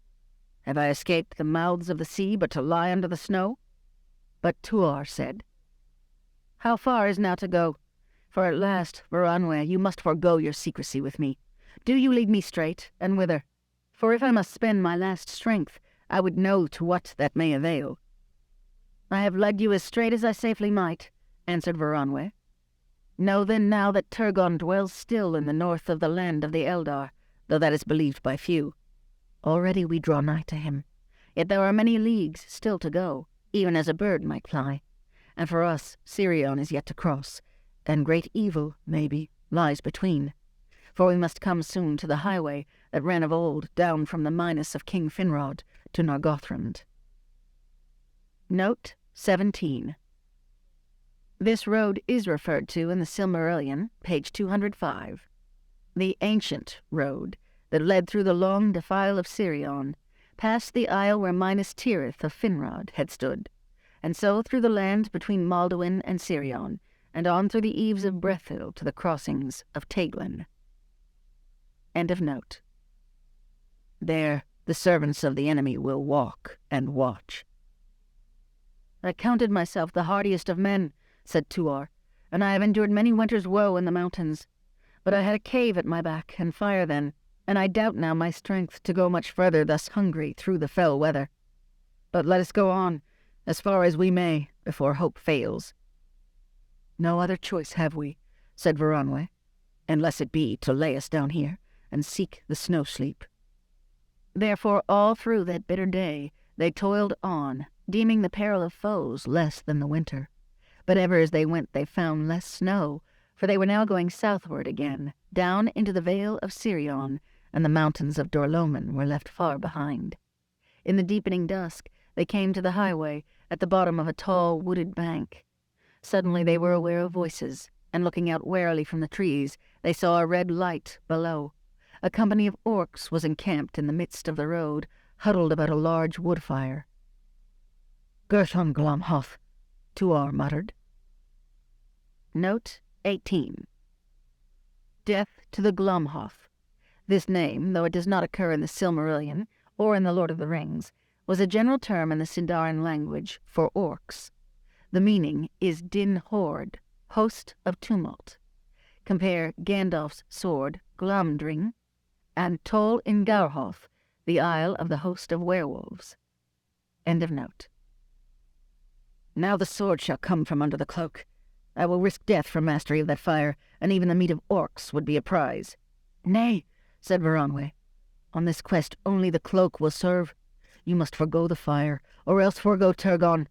"Have I escaped the mouths of the sea but to lie under the snow?" But Tuor said, "How far is now to go? For at last, Varanwe, you must forego your secrecy with me. Do you lead me straight, and whither? For if I must spend my last strength, I would know to what that may avail." "I have led you as straight as I safely might," answered Varanwe. "Know then now that Turgon dwells still in the north of the land of the Eldar, though that is believed by few. Already we draw nigh to him, yet there are many leagues still to go, even as a bird might fly. And for us, Sirion is yet to cross, and great evil, maybe, lies between. For we must come soon to the highway that ran of old down from the Minas of King Finrod to Nargothrond. Note 17. This road is referred to in the Silmarillion, page 205. The ancient road that led through the long defile of Sirion, past the isle where Minas Tirith of Finrod had stood, and so through the land between Maldoin and Sirion, and on through the eaves of Brethil to the crossings of Teiglen. End of note. There the servants of the enemy will walk and watch. "I counted myself the hardiest of men," said Tuor, "and I have endured many winters' woe in the mountains. But I had a cave at my back and fire then, and I doubt now my strength to go much further thus hungry through the fell weather. But let us go on, as far as we may, before hope fails." "No other choice have we," said Varanwe, "unless it be to lay us down here and seek the snow-sleep." Therefore all through that bitter day they toiled on, deeming the peril of foes less than the winter. But ever as they went they found less snow, for they were now going southward again, down into the vale of Sirion, and the mountains of Dorloman were left far behind. In the deepening dusk they came to the highway at the bottom of a tall wooded bank, Suddenly they were aware of voices, and looking out warily from the trees, they saw a red light below. A company of orcs was encamped in the midst of the road, huddled about a large wood fire. "Gerthon Glomhoth," Tuor muttered. Note 18. Death to the Glomhoth. This name, though it does not occur in the Silmarillion or in the Lord of the Rings, was a general term in the Sindarin language for orcs. The meaning is Din Horde, host of tumult. Compare Gandalf's sword, Glamdring, and Tol Ingarhoth, the isle of the host of werewolves. End of note. "Now the sword shall come from under the cloak. I will risk death for mastery of that fire, and even the meat of orcs would be a prize." "Nay," said Varanwe. "On this quest only the cloak will serve. You must forego the fire, or else forego Turgon.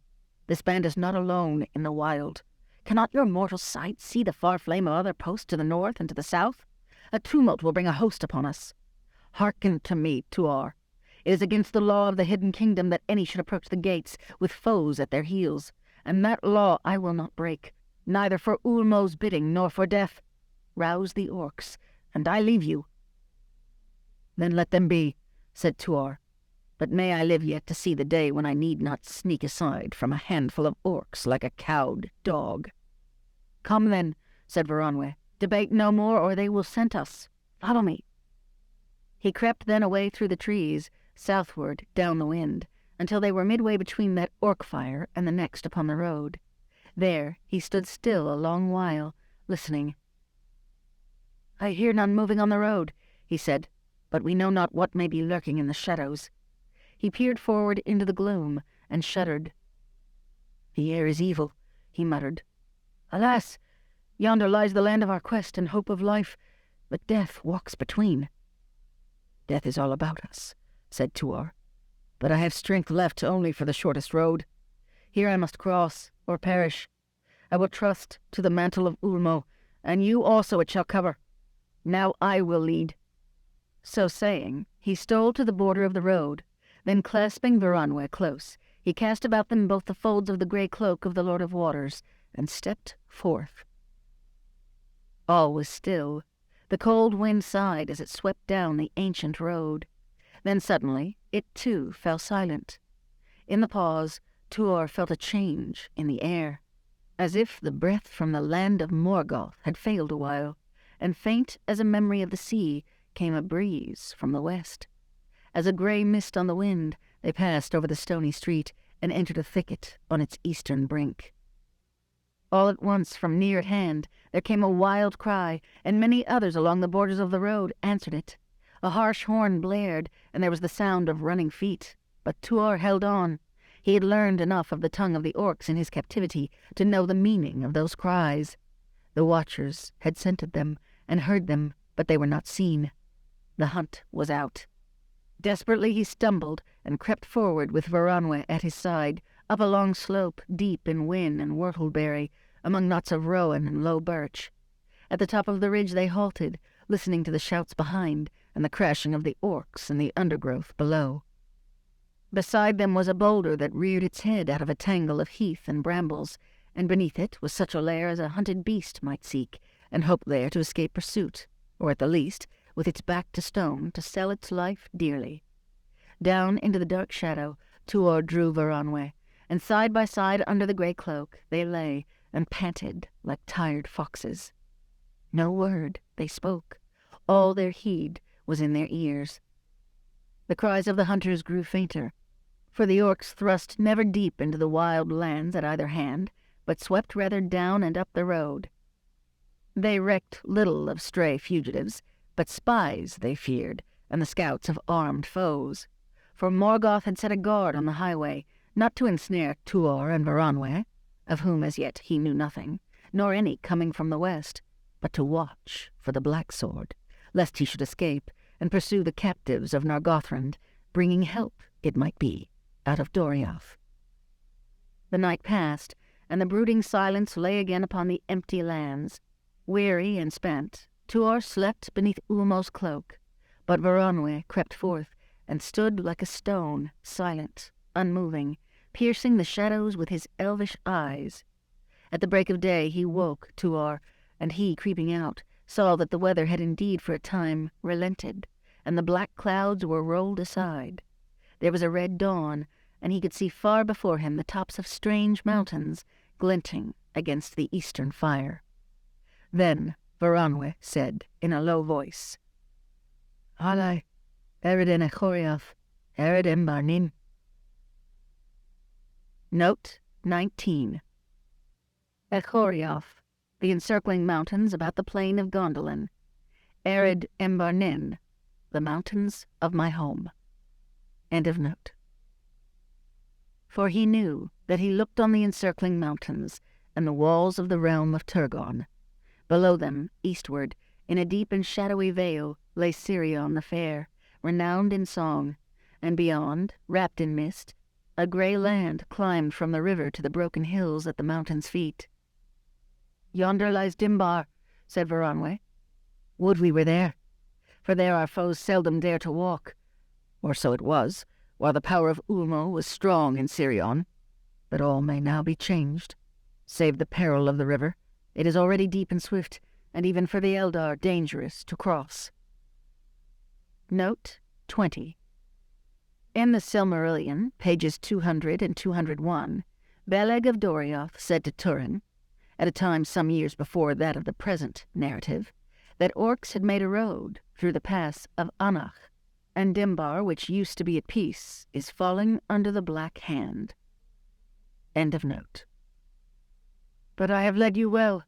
This band is not alone in the wild. Cannot your mortal sight see the far flame of other posts to the north and to the south? A tumult will bring a host upon us. Hearken to me, Tuor. It is against the law of the hidden kingdom that any should approach the gates with foes at their heels, and that law I will not break, neither for Ulmo's bidding nor for death. Rouse the orcs, and I leave you." "Then let them be," said Tuor. "But may I live yet to see the day when I need not sneak aside from a handful of orcs like a cowed dog." "Come then," said Varanwe. "Debate no more, or they will scent us. Follow me." He crept then away through the trees, southward down the wind, until they were midway between that orc fire and the next upon the road. There he stood still a long while, listening. "I hear none moving on the road," he said, "but we know not what may be lurking in the shadows." He peered forward into the gloom, and shuddered. "The air is evil," he muttered. "Alas! Yonder lies the land of our quest and hope of life, but death walks between." "Death is all about us," said Tuor, "but I have strength left only for the shortest road. Here I must cross, or perish. I will trust to the mantle of Ulmo, and you also it shall cover. Now I will lead." So saying, he stole to the border of the road. Then, clasping Varanwe close, he cast about them both the folds of the grey cloak of the Lord of Waters, and stepped forth. All was still. The cold wind sighed as it swept down the ancient road. Then suddenly it too fell silent. In the pause, Tuor felt a change in the air, as if the breath from the land of Morgoth had failed a while, and faint as a memory of the sea came a breeze from the west. As a grey mist on the wind, they passed over the stony street and entered a thicket on its eastern brink. All at once, from near at hand, there came a wild cry, and many others along the borders of the road answered it. A harsh horn blared, and there was the sound of running feet. But Tuor held on. He had learned enough of the tongue of the orcs in his captivity to know the meaning of those cries. The watchers had scented them and heard them, but they were not seen. The hunt was out. Desperately he stumbled and crept forward with Varanwe at his side, up a long slope deep in whin and whortleberry, among knots of rowan and low birch. At the top of the ridge they halted, listening to the shouts behind and the crashing of the orcs in the undergrowth below. Beside them was a boulder that reared its head out of a tangle of heath and brambles, and beneath it was such a lair as a hunted beast might seek, and hope there to escape pursuit, or at the least, with its back to stone, to sell its life dearly. Down into the dark shadow Tuor drew Varanwe, and side by side under the grey cloak they lay and panted like tired foxes. No word they spoke. All their heed was in their ears. The cries of the hunters grew fainter, for the orcs thrust never deep into the wild lands at either hand, but swept rather down and up the road. They recked little of stray fugitives, but spies they feared, and the scouts of armed foes. For Morgoth had set a guard on the highway, not to ensnare Tuor and Varanwe, of whom as yet he knew nothing, nor any coming from the west, but to watch for the black sword, lest he should escape and pursue the captives of Nargothrond, bringing help, it might be, out of Doriath. The night passed, and the brooding silence lay again upon the empty lands. Weary and spent, Tuor slept beneath Ulmo's cloak, but Varanwe crept forth and stood like a stone, silent, unmoving, piercing the shadows with his elvish eyes. At the break of day he woke Tuor, and he, creeping out, saw that the weather had indeed for a time relented, and the black clouds were rolled aside. There was a red dawn, and he could see far before him the tops of strange mountains glinting against the eastern fire. Then Varanwe said in a low voice, "Alai, erid en echoriath, erid en barnin." Note 19. Echoriath, the encircling mountains about the plain of Gondolin. Erid Embarnin, the mountains of my home. End of note. For he knew that he looked on the encircling mountains and the walls of the realm of Turgon. Below them, eastward, in a deep and shadowy vale, lay Sirion the fair, renowned in song, and beyond, wrapped in mist, a grey land climbed from the river to the broken hills at the mountain's feet. "Yonder lies Dimbar," said Varanwe. "Would we were there, for there our foes seldom dare to walk. Or so it was, while the power of Ulmo was strong in Sirion. But all may now be changed, save the peril of the river. It is already deep and swift, and even for the Eldar dangerous to cross." Note 20. In the Silmarillion, pages 200 and 201, Beleg of Doriath said to Turin, at a time some years before that of the present narrative, that orcs had made a road through the pass of Anach, and Dimbar, which used to be at peace, is falling under the Black Hand. End of note. "But I have led you well,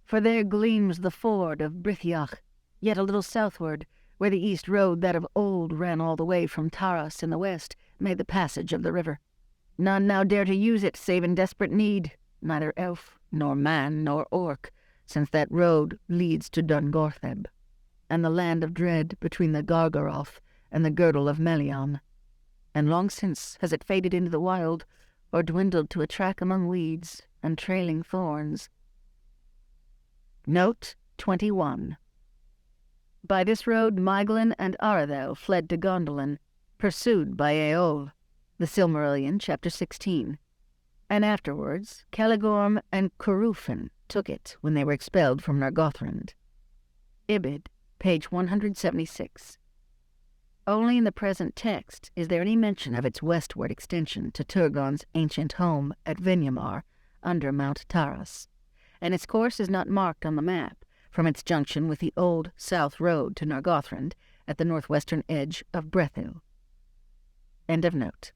for there gleams the ford of Brithiach, yet a little southward, where the east road that of old ran all the way from Taras in the west, made the passage of the river. None now dare to use it save in desperate need, neither elf, nor man, nor orc, since that road leads to Dungortheb, and the land of dread between the Gargaroth and the girdle of Melion. And long since has it faded into the wild, or dwindled to a track among weeds and trailing thorns." Note 21. By this road Maiglin and Aradel fled to Gondolin, pursued by Eol, the Silmarillion, chapter 16. And afterwards Caligorm and Curufin took it when they were expelled from Nargothrond. Ibid, page 176. Only in the present text is there any mention of its westward extension to Turgon's ancient home at Vinyamar, under Mount Taras, and its course is not marked on the map from its junction with the old south road to Nargothrond at the northwestern edge of Brethil. End of note.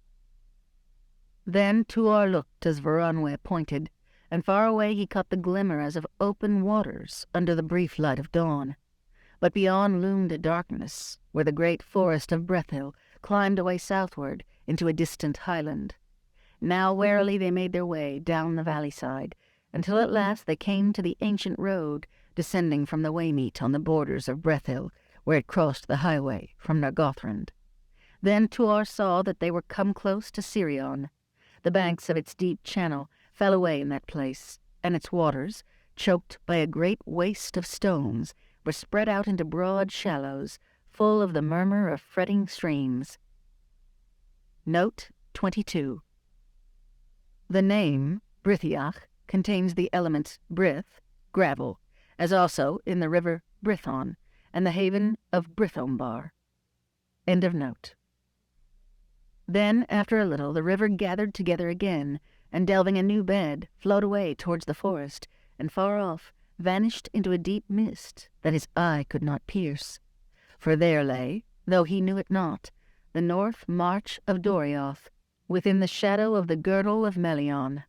Then Tuor looked as Varanwe pointed, and far away he caught the glimmer as of open waters under the brief light of dawn. But beyond loomed a darkness, where the great forest of Brethil climbed away southward into a distant highland. Now warily they made their way down the valley side, until at last they came to the ancient road descending from the waymeet on the borders of Brethil, where it crossed the highway from Nargothrond. Then Tuor saw that they were come close to Sirion. The banks of its deep channel fell away in that place, and its waters, choked by a great waste of stones, were spread out into broad shallows, full of the murmur of fretting streams. Note 22. The name Brithiach contains the element brith, gravel, as also in the river Brithon and the haven of Brithombar. End of note. Then, after a little, the river gathered together again, and delving a new bed, flowed away towards the forest, and far off vanished into a deep mist that his eye could not pierce. For there lay, though he knew it not, the north march of Dorioth, within the shadow of the girdle of Melion.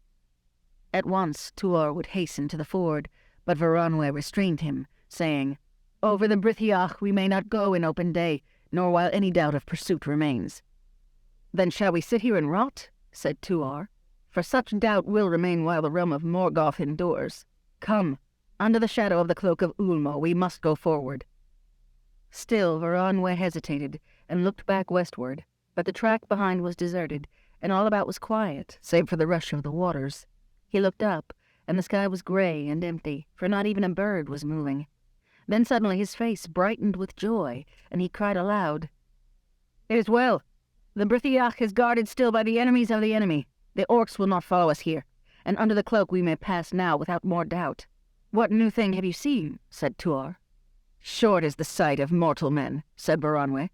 At once Tuor would hasten to the ford, but Varanwe restrained him, saying, "Over the Brithiach we may not go in open day, nor while any doubt of pursuit remains." "Then shall we sit here and rot?" said Tuor, "for such doubt will remain while the realm of Morgoth endures. Come, under the shadow of the cloak of Ulmo we must go forward." Still Varanwe hesitated, and looked back westward, but the track behind was deserted, and all about was quiet, save for the rush of the waters. He looked up, and the sky was grey and empty, for not even a bird was moving. Then suddenly his face brightened with joy, and he cried aloud, "It is well. The Brithiach is guarded still by the enemies of the enemy. The orcs will not follow us here, and under the cloak we may pass now without more doubt." "What new thing have you seen?" said Tuor. "Short is the sight of mortal men," said Baranwe.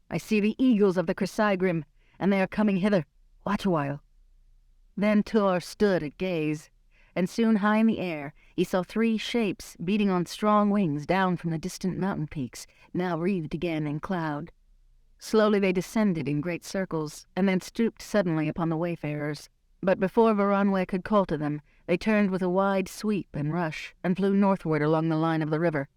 "I see the eagles of the Chrysaegrim, and they are coming hither. Watch a while." Then Tuor stood at gaze, and soon high in the air he saw 3 shapes beating on strong wings down from the distant mountain peaks, now wreathed again in cloud. Slowly they descended in great circles, and then stooped suddenly upon the wayfarers. But before Baranwe could call to them, they turned with a wide sweep and rush, and flew northward along the line of the river.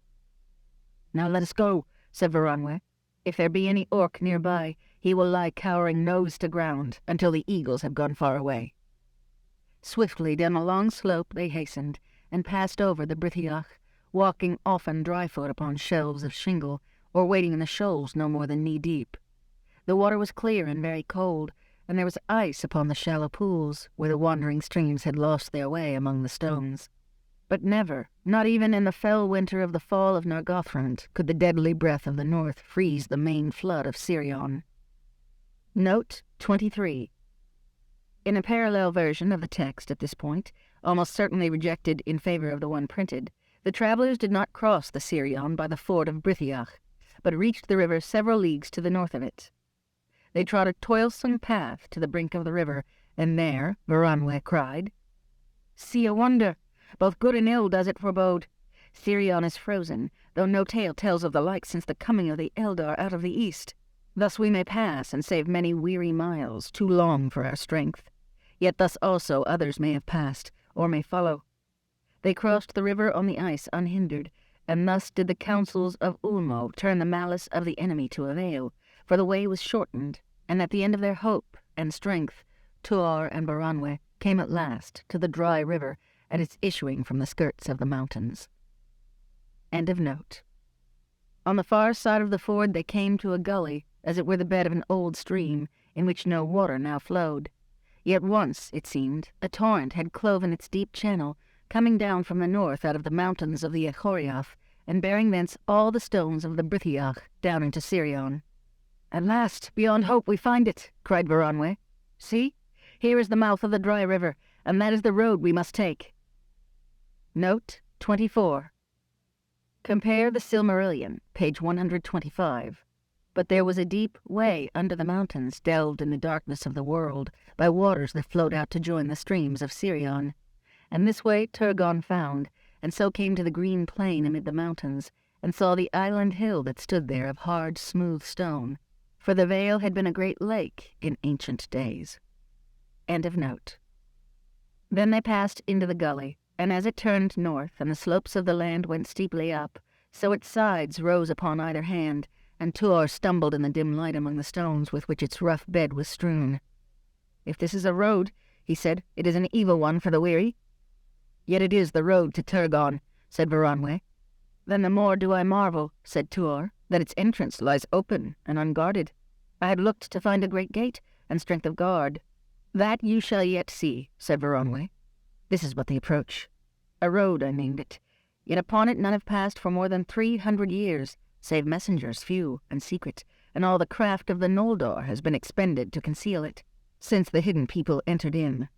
"Now let us go," said Baranwe. "If there be any orc nearby, he will lie cowering nose to ground until the eagles have gone far away." Swiftly down a long slope they hastened, and passed over the Brithiach, walking often dry-foot upon shelves of shingle, or wading in the shoals no more than knee-deep. The water was clear and very cold, and there was ice upon the shallow pools, where the wandering streams had lost their way among the stones. But never, not even in the fell winter of the fall of Nargothrond, could the deadly breath of the north freeze the main flood of Sirion. Note 23. In a parallel version of the text at this point, almost certainly rejected in favor of the one printed, the travelers did not cross the Sirion by the ford of Brithiach, but reached the river several leagues to the north of it. They trod a toilsome path to the brink of the river, and there Baranwe cried, "See a wonder! Both good and ill does it forebode. Sirion is frozen, though no tale tells of the like since the coming of the Eldar out of the east. Thus we may pass and save many weary miles, too long for our strength. Yet thus also others may have passed, or may follow." They crossed the river on the ice unhindered, and thus did the counsels of Ulmo turn the malice of the enemy to avail, for the way was shortened, and at the end of their hope and strength, Tuor and Baranwe came at last to the dry river and its issuing from the skirts of the mountains. End of note. On the far side of the ford they came to a gully, as it were the bed of an old stream, in which no water now flowed. Yet once, it seemed, a torrent had cloven its deep channel, coming down from the north out of the mountains of the Echoriath, and bearing thence all the stones of the Brithiach down into Sirion. "At last, beyond hope, we find it," cried Baranwe. "See, here is the mouth of the dry river, and that is the road we must take." Note 24. Compare the Silmarillion, page 125. But there was a deep way under the mountains, delved in the darkness of the world, by waters that flowed out to join the streams of Sirion. And this way Turgon found, and so came to the green plain amid the mountains, and saw the island hill that stood there of hard, smooth stone. For the vale had been a great lake in ancient days. End of note. Then they passed into the gully, and as it turned north, and the slopes of the land went steeply up, so its sides rose upon either hand, and Tuor stumbled in the dim light among the stones with which its rough bed was strewn. "If this is a road," he said, "it is an evil one for the weary." "Yet it is the road to Turgon," said Baranwe. "Then the more do I marvel," said Tuor, "that its entrance lies open and unguarded. I had looked to find a great gate and strength of guard." "That you shall yet see," said Baranwe. "This is but the approach. A road I named it, yet upon it none have passed for more than 300 years, save messengers few and secret, and all the craft of the Noldor has been expended to conceal it, since the hidden people entered in.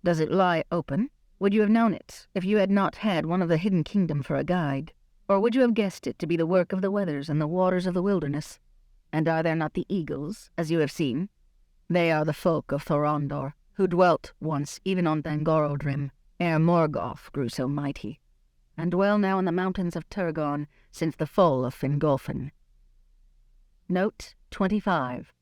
Does it lie open? Would you have known it, if you had not had one of the hidden kingdom for a guide? Or would you have guessed it to be the work of the weathers and the waters of the wilderness? And are there not the eagles, as you have seen? They are the folk of Thorondor, who dwelt once even on Thangorodrim, ere Morgoth grew so mighty, and dwell now in the mountains of Turgon since the fall of Fingolfin. Note 25.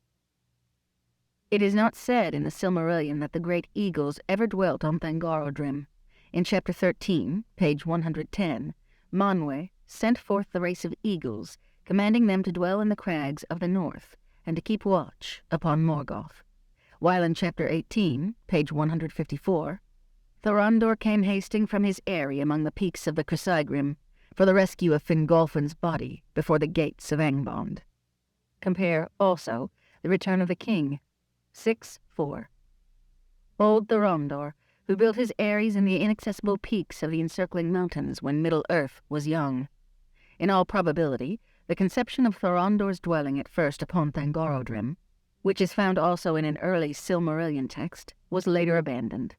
It is not said in the Silmarillion that the great eagles ever dwelt on Thangorodrim. In chapter 13, page 110, Manwe sent forth the race of eagles, commanding them to dwell in the crags of the north, and to keep watch upon Morgoth. While in chapter 18, page 154, Thorondor came hasting from his eyrie among the peaks of the Chrysaegrim for the rescue of Fingolfin's body before the gates of Angband. Compare, also, the return of the king, 6:4. Old Thorondor, who built his eyries in the inaccessible peaks of the encircling mountains when Middle-earth was young. In all probability, the conception of Thorondor's dwelling at first upon Thangorodrim, which is found also in an early Silmarillion text, was later abandoned.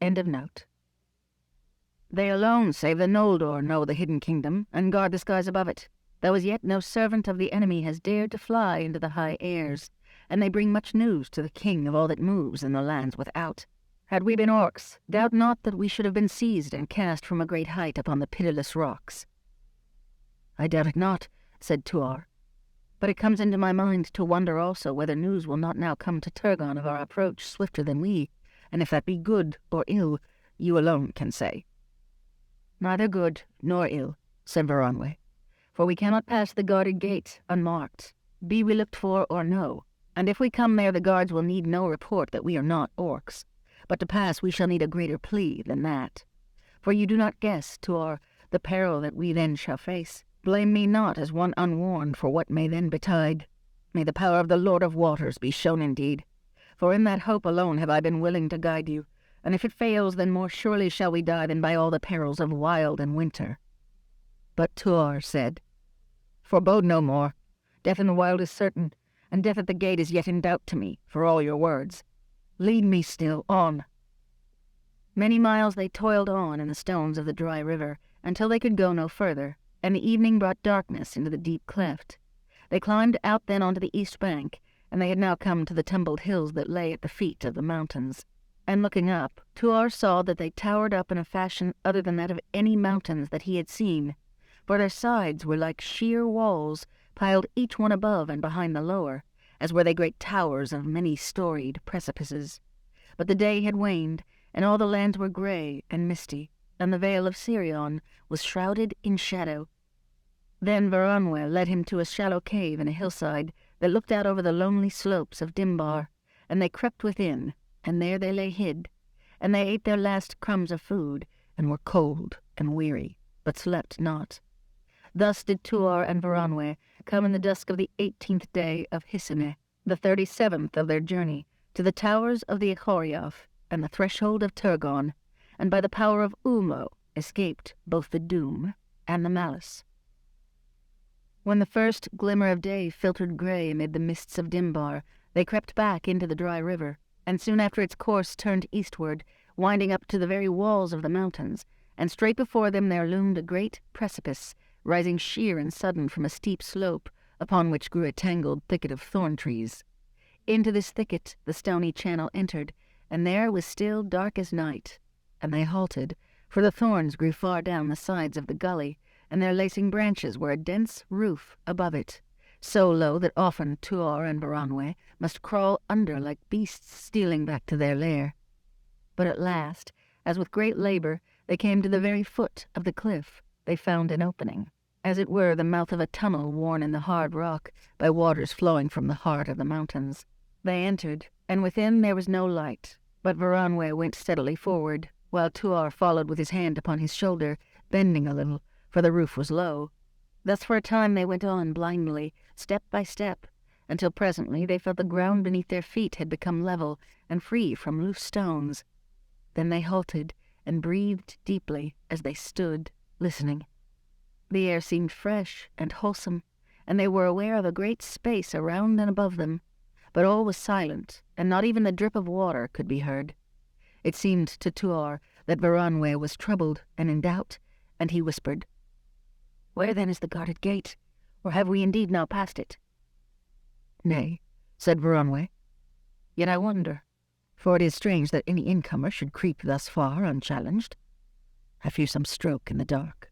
End of note. They alone, save the Noldor, know the hidden kingdom, and guard the skies above it, though as yet no servant of the enemy has dared to fly into the high airs, and they bring much news to the king of all that moves in the lands without. Had we been orcs, doubt not that we should have been seized and cast from a great height upon the pitiless rocks." "I doubt it not," said Tuar. "But it comes into my mind to wonder also whether news will not now come to Turgon of our approach swifter than we, and if that be good or ill, you alone can say." "Neither good nor ill," said Varanwe, "for we cannot pass the guarded gate unmarked, be we looked for or no, and if we come there the guards will need no report that we are not orcs, but to pass we shall need a greater plea than that. For you do not guess, Tuar, the peril that we then shall face. Blame me not as one unwarned for what may then betide. May the power of the Lord of Waters be shown indeed, for in that hope alone have I been willing to guide you, and if it fails, then more surely shall we die than by all the perils of wild and winter." But Tuar said, "Forebode no more. Death in the wild is certain, and death at the gate is yet in doubt to me, for all your words. Lead me still on." Many miles they toiled on in the stones of the dry river, until they could go no further, and the evening brought darkness into the deep cleft. They climbed out then onto the east bank, and they had now come to the tumbled hills that lay at the feet of the mountains. And looking up, Tuar saw that they towered up in a fashion other than that of any mountains that he had seen, for their sides were like sheer walls, piled each one above and behind the lower, as were they great towers of many-storied precipices. But the day had waned, and all the lands were grey and misty, and the vale of Sirion was shrouded in shadow. Then Varanwe led him to a shallow cave in a hillside that looked out over the lonely slopes of Dimbar, and they crept within, and there they lay hid, and they ate their last crumbs of food, and were cold and weary, but slept not. Thus did Tuar and Varanwe come in the dusk of the 18th day of Hisine, the 37th of their journey, to the towers of the Echoriath and the threshold of Turgon, and by the power of Ulmo escaped both the doom and the malice. When the first glimmer of day filtered grey amid the mists of Dimbar, they crept back into the dry river, and soon after its course turned eastward, winding up to the very walls of the mountains, and straight before them there loomed a great precipice, rising sheer and sudden from a steep slope, upon which grew a tangled thicket of thorn trees. Into this thicket the stony channel entered, and there was still dark as night, and they halted, for the thorns grew far down the sides of the gully, and their lacing branches were a dense roof above it, so low that often Tuar and Varanwe must crawl under like beasts stealing back to their lair. But at last, as with great labor, they came to the very foot of the cliff, they found an opening, as it were the mouth of a tunnel worn in the hard rock by waters flowing from the heart of the mountains. They entered, and within there was no light, but Varanwe went steadily forward, while Tuar followed with his hand upon his shoulder, bending a little, for the roof was low. Thus for a time they went on blindly, step by step, until presently they felt the ground beneath their feet had become level and free from loose stones. Then they halted and breathed deeply as they stood, listening. The air seemed fresh and wholesome, and they were aware of a great space around and above them, but all was silent, and not even the drip of water could be heard. It seemed to Tuar that Varanwe was troubled and in doubt, and he whispered, "Where then is the guarded gate, or have we indeed now passed it?" "Nay," said Varanwe, "yet I wonder, for it is strange that any incomer should creep thus far unchallenged. I fear some stroke in the dark."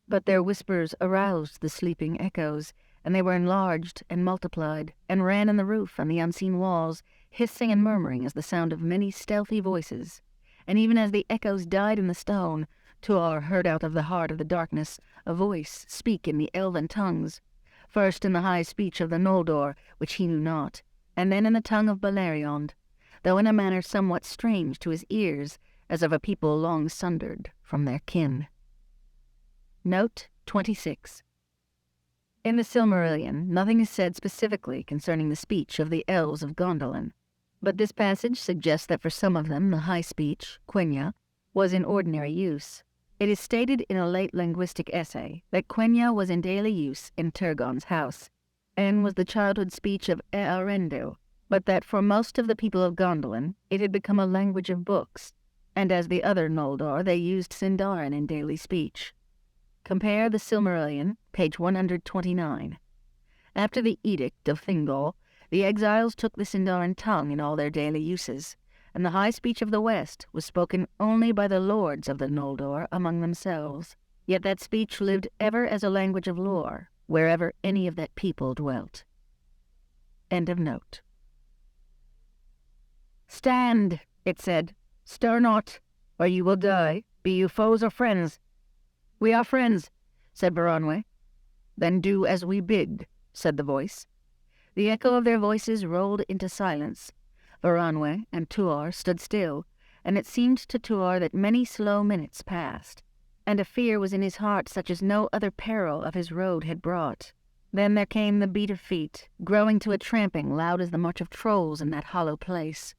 But their whispers aroused the sleeping echoes, and they were enlarged and multiplied, and ran in the roof and the unseen walls, hissing and murmuring as the sound of many stealthy voices. And even as the echoes died in the stone, Tuar heard out of the heart of the darkness a voice speak in the elven tongues, first in the high speech of the Noldor, which he knew not, and then in the tongue of Beleriand, though in a manner somewhat strange to his ears, as of a people long sundered from their kin. Note 26. In the Silmarillion, nothing is said specifically concerning the speech of the elves of Gondolin, but this passage suggests that for some of them the high speech, Quenya, was in ordinary use. It is stated in a late linguistic essay that Quenya was in daily use in Turgon's house, and was the childhood speech of j.r.r, but that for most of the people of Gondolin it had become a language of books, and as the other Noldor they used Sindarin in daily speech. Compare the Silmarillion, page 129. After the Edict of Thingol, the exiles took the Sindarin tongue in all their daily uses, and the high speech of the West was spoken only by the lords of the Noldor among themselves. Yet that speech lived ever as a language of lore, wherever any of that people dwelt. End of note. "Stand," it said. "Stir not, or you will die, be you foes or friends." "We are friends," said Baranwe. "Then do as we bid," said the voice. The echo of their voices rolled into silence. Baranwe and Tuor stood still, and it seemed to Tuor that many slow minutes passed, and a fear was in his heart such as no other peril of his road had brought. Then there came the beat of feet, growing to a tramping loud as the march of trolls in that hollow place.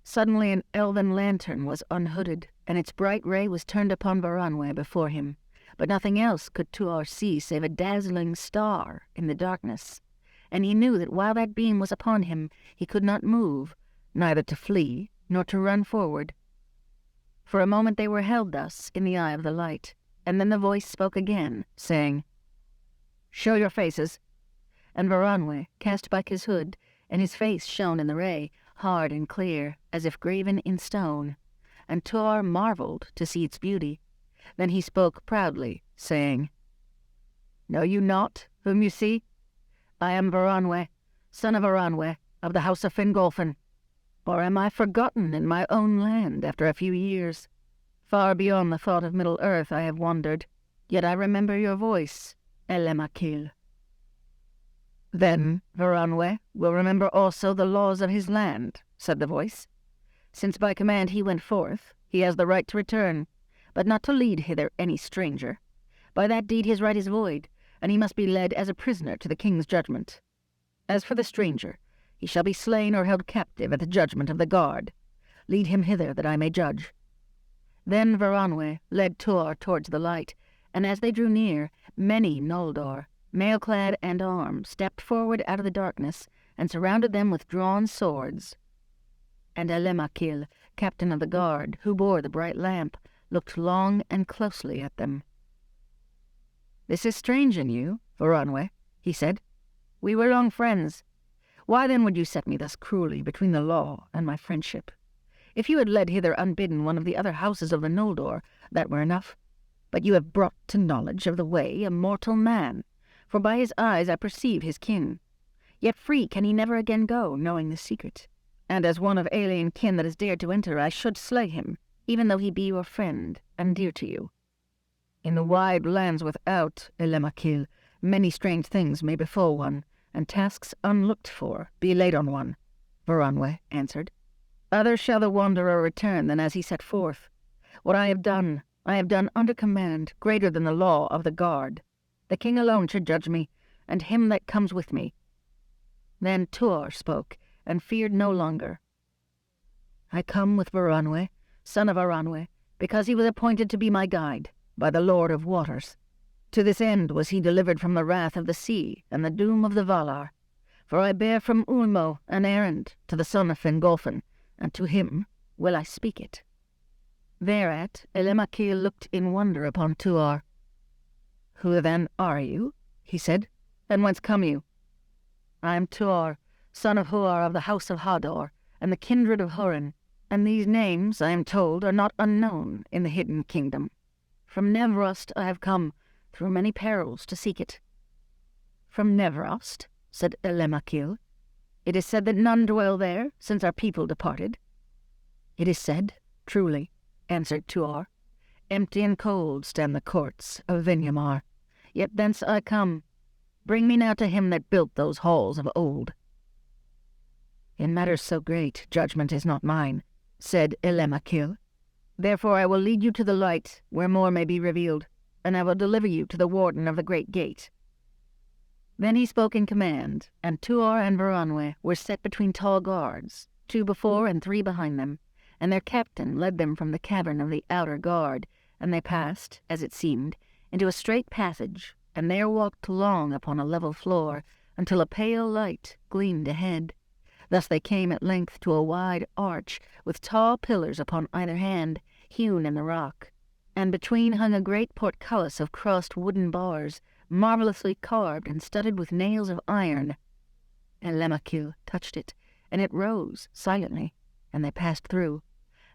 Suddenly an elven lantern was unhooded, and its bright ray was turned upon Baranwe before him, but nothing else could Tuor see save a dazzling star in the darkness, and he knew that while that beam was upon him he could not move, neither to flee nor to run forward. For a moment they were held thus in the eye of the light, and then the voice spoke again, saying, "Show your faces." And Baranwe cast back his hood, and his face shone in the ray, hard and clear, as if graven in stone, and Tuor marveled to see its beauty. Then he spoke proudly, saying, "Know you not whom you see? I am Baranwe, son of Aranwe, of the house of Fingolfin. Or am I forgotten in my own land after a few years? Far beyond the thought of Middle-earth I have wandered, yet I remember your voice, Elemakil." "Then Baranwe will remember also the laws of his land," said the voice. "Since by command he went forth, he has the right to return, but not to lead hither any stranger. By that deed his right is void, and he must be led as a prisoner to the king's judgment. As for the stranger, he shall be slain or held captive at the judgment of the guard. Lead him hither that I may judge." Then Baranwe led Tuor towards the light, and as they drew near, many Noldor, mail-clad and armed, stepped forward out of the darkness and surrounded them with drawn swords. And Elemakil, captain of the guard, who bore the bright lamp, looked long and closely at them. "This is strange in you, Baranwe," he said. "We were long friends. Why then would you set me thus cruelly between the law and my friendship? If you had led hither unbidden one of the other houses of the Noldor, that were enough. But you have brought to knowledge of the way a mortal man, for by his eyes I perceive his kin. Yet free can he never again go, knowing the secret. And as one of alien kin that has dared to enter, I should slay him, even though he be your friend and dear to you. In the wide lands without, Elemakil, many strange things may befall one, and tasks unlooked for be laid on one," Baranwe answered. "Other shall the wanderer return than as he set forth. What I have done under command greater than the law of the guard. The king alone should judge me, and him that comes with me." Then Tuor spoke, and feared no longer. "I come with Baranwe, son of Aranwe, because he was appointed to be my guide, by the Lord of Waters. To this end was he delivered from the wrath of the sea and the doom of the Valar. For I bear from Ulmo an errand to the son of Fingolfin, and to him will I speak it." Thereat Elemakil looked in wonder upon Tuor. "Who then are you?" he said, "and whence come you?" "I am Tuor, son of Huar of the house of Hador, and the kindred of Hurin, and these names, I am told, are not unknown in the hidden kingdom. From Nevrost I have come, through many perils, to seek it." "From Nevrost?" said Elemakil. "It is said that none dwell there, since our people departed." "It is said, truly," answered Tuor. "Empty and cold stand the courts of Vinyamar. Yet thence I come. Bring me now to him that built those halls of old." "In matters so great, judgment is not mine," said Elemakil. "Therefore I will lead you to the light, where more may be revealed, and I will deliver you to the warden of the great gate." Then he spoke in command, and Tuor and Baranwe were set between tall guards, 2 before and 3 behind them, and their captain led them from the cavern of the outer guard, and they passed, as it seemed, into a straight passage, and there walked long upon a level floor, until a pale light gleamed ahead. Thus they came at length to a wide arch, with tall pillars upon either hand, hewn in the rock, and between hung a great portcullis of crossed wooden bars, marvelously carved and studded with nails of iron. And Lemachil touched it, and it rose silently, and they passed through.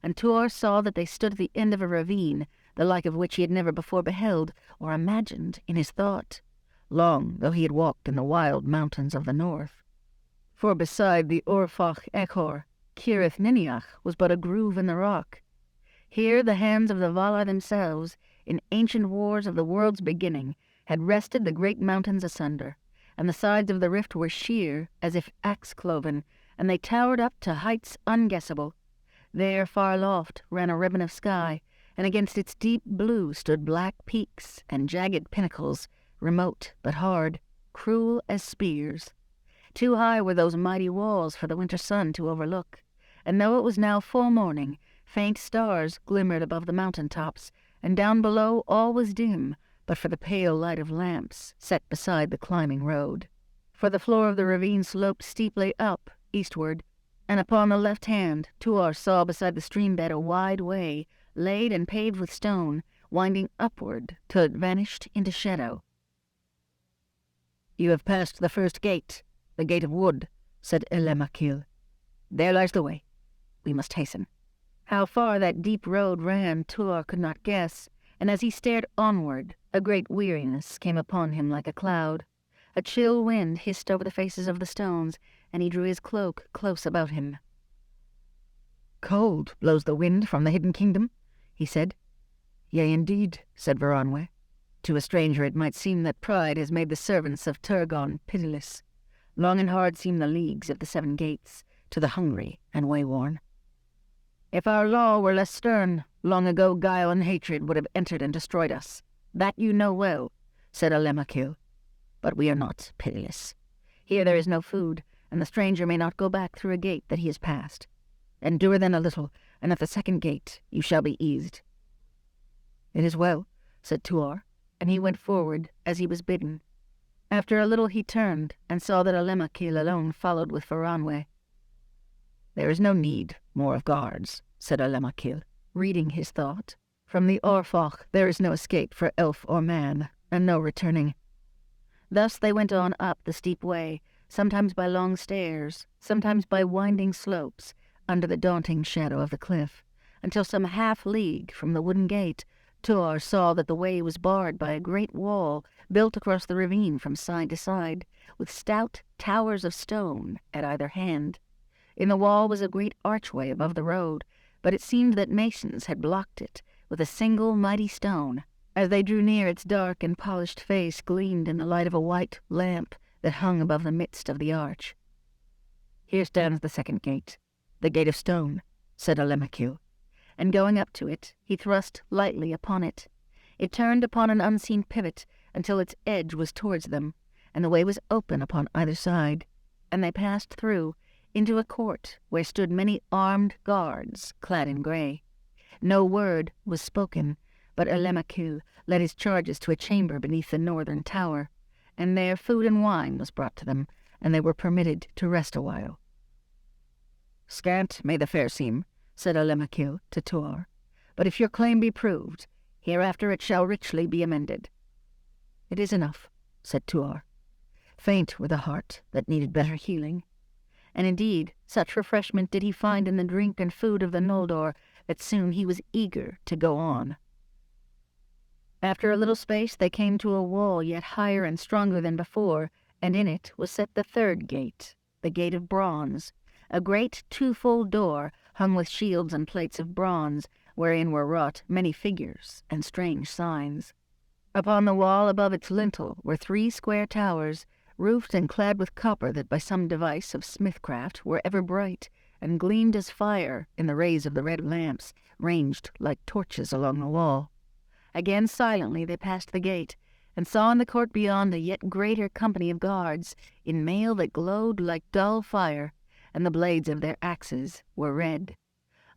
And Tuor saw that they stood at the end of a ravine, the like of which he had never before beheld or imagined in his thought, long though he had walked in the wild mountains of the north. For beside the Orfach Echor, Cirith Niniach was but a groove in the rock. Here the hands of the Valar themselves, in ancient wars of the world's beginning, had wrested the great mountains asunder, and the sides of the rift were sheer, as if axe-cloven, and they towered up to heights unguessable. There, far aloft, ran a ribbon of sky, and against its deep blue stood black peaks and jagged pinnacles, remote but hard, cruel as spears. Too high were those mighty walls for the winter sun to overlook, and though it was now full morning, faint stars glimmered above the mountain tops, and down below all was dim, but for the pale light of lamps set beside the climbing road. For the floor of the ravine sloped steeply up, eastward, and upon the left hand Tuor saw beside the stream-bed a wide way, laid and paved with stone, winding upward till it vanished into shadow. "You have passed the first gate, the gate of wood," said Lemachil. "There lies the way. We must hasten." How far that deep road ran Tuor could not guess, and as he stared onward, a great weariness came upon him like a cloud. A chill wind hissed over the faces of the stones, and he drew his cloak close about him. "Cold blows the wind from the hidden kingdom," he said. "Yea, indeed," said Veranwe. "To a stranger it might seem that pride has made the servants of Turgon pitiless. Long and hard seem the leagues of the seven gates to the hungry and wayworn. If our law were less stern, long ago guile and hatred would have entered and destroyed us. That you know well," said Lemachil. "But we are not pitiless. Here there is no food, and the stranger may not go back through a gate that he has passed. Endure then a little, and at the second gate you shall be eased." "It is well," said Tuor, and he went forward as he was bidden. After a little he turned, and saw that Lemachil alone followed with Veranwe. "There is no need more of guards," said Lemachil, reading his thought. "From the Orfach there is no escape for elf or man, and no returning." Thus they went on up the steep way, sometimes by long stairs, sometimes by winding slopes, under the daunting shadow of the cliff, until some half-league from the wooden gate, Tuor saw that the way was barred by a great wall built across the ravine from side to side, with stout towers of stone at either hand. In the wall was a great archway above the road, but it seemed that masons had blocked it with a single mighty stone. As they drew near, its dark and polished face gleamed in the light of a white lamp that hung above the midst of the arch. "Here stands the second gate, the gate of stone," said Lemachil, and going up to it, he thrust lightly upon it. It turned upon an unseen pivot until its edge was towards them, and the way was open upon either side, and they passed through into a court where stood many armed guards clad in grey. No word was spoken, but Lemachil led his charges to a chamber beneath the northern tower, and there food and wine was brought to them, and they were permitted to rest a while. "Scant may the fare seem," said Lemachil to Tuor, "but if your claim be proved, hereafter it shall richly be amended." "It is enough," said Tuor. Faint were the heart that needed better healing, and indeed such refreshment did he find in the drink and food of the Noldor that soon he was eager to go on. After a little space they came to a wall yet higher and stronger than before, and in it was set the third gate, the gate of bronze, a great twofold door hung with shields and plates of bronze, wherein were wrought many figures and strange signs. Upon the wall above its lintel were 3 square towers, roofed and clad with copper that by some device of smithcraft were ever bright, and gleamed as fire in the rays of the red lamps, ranged like torches along the wall. Again silently they passed the gate, and saw in the court beyond a yet greater company of guards, in mail that glowed like dull fire, and the blades of their axes were red.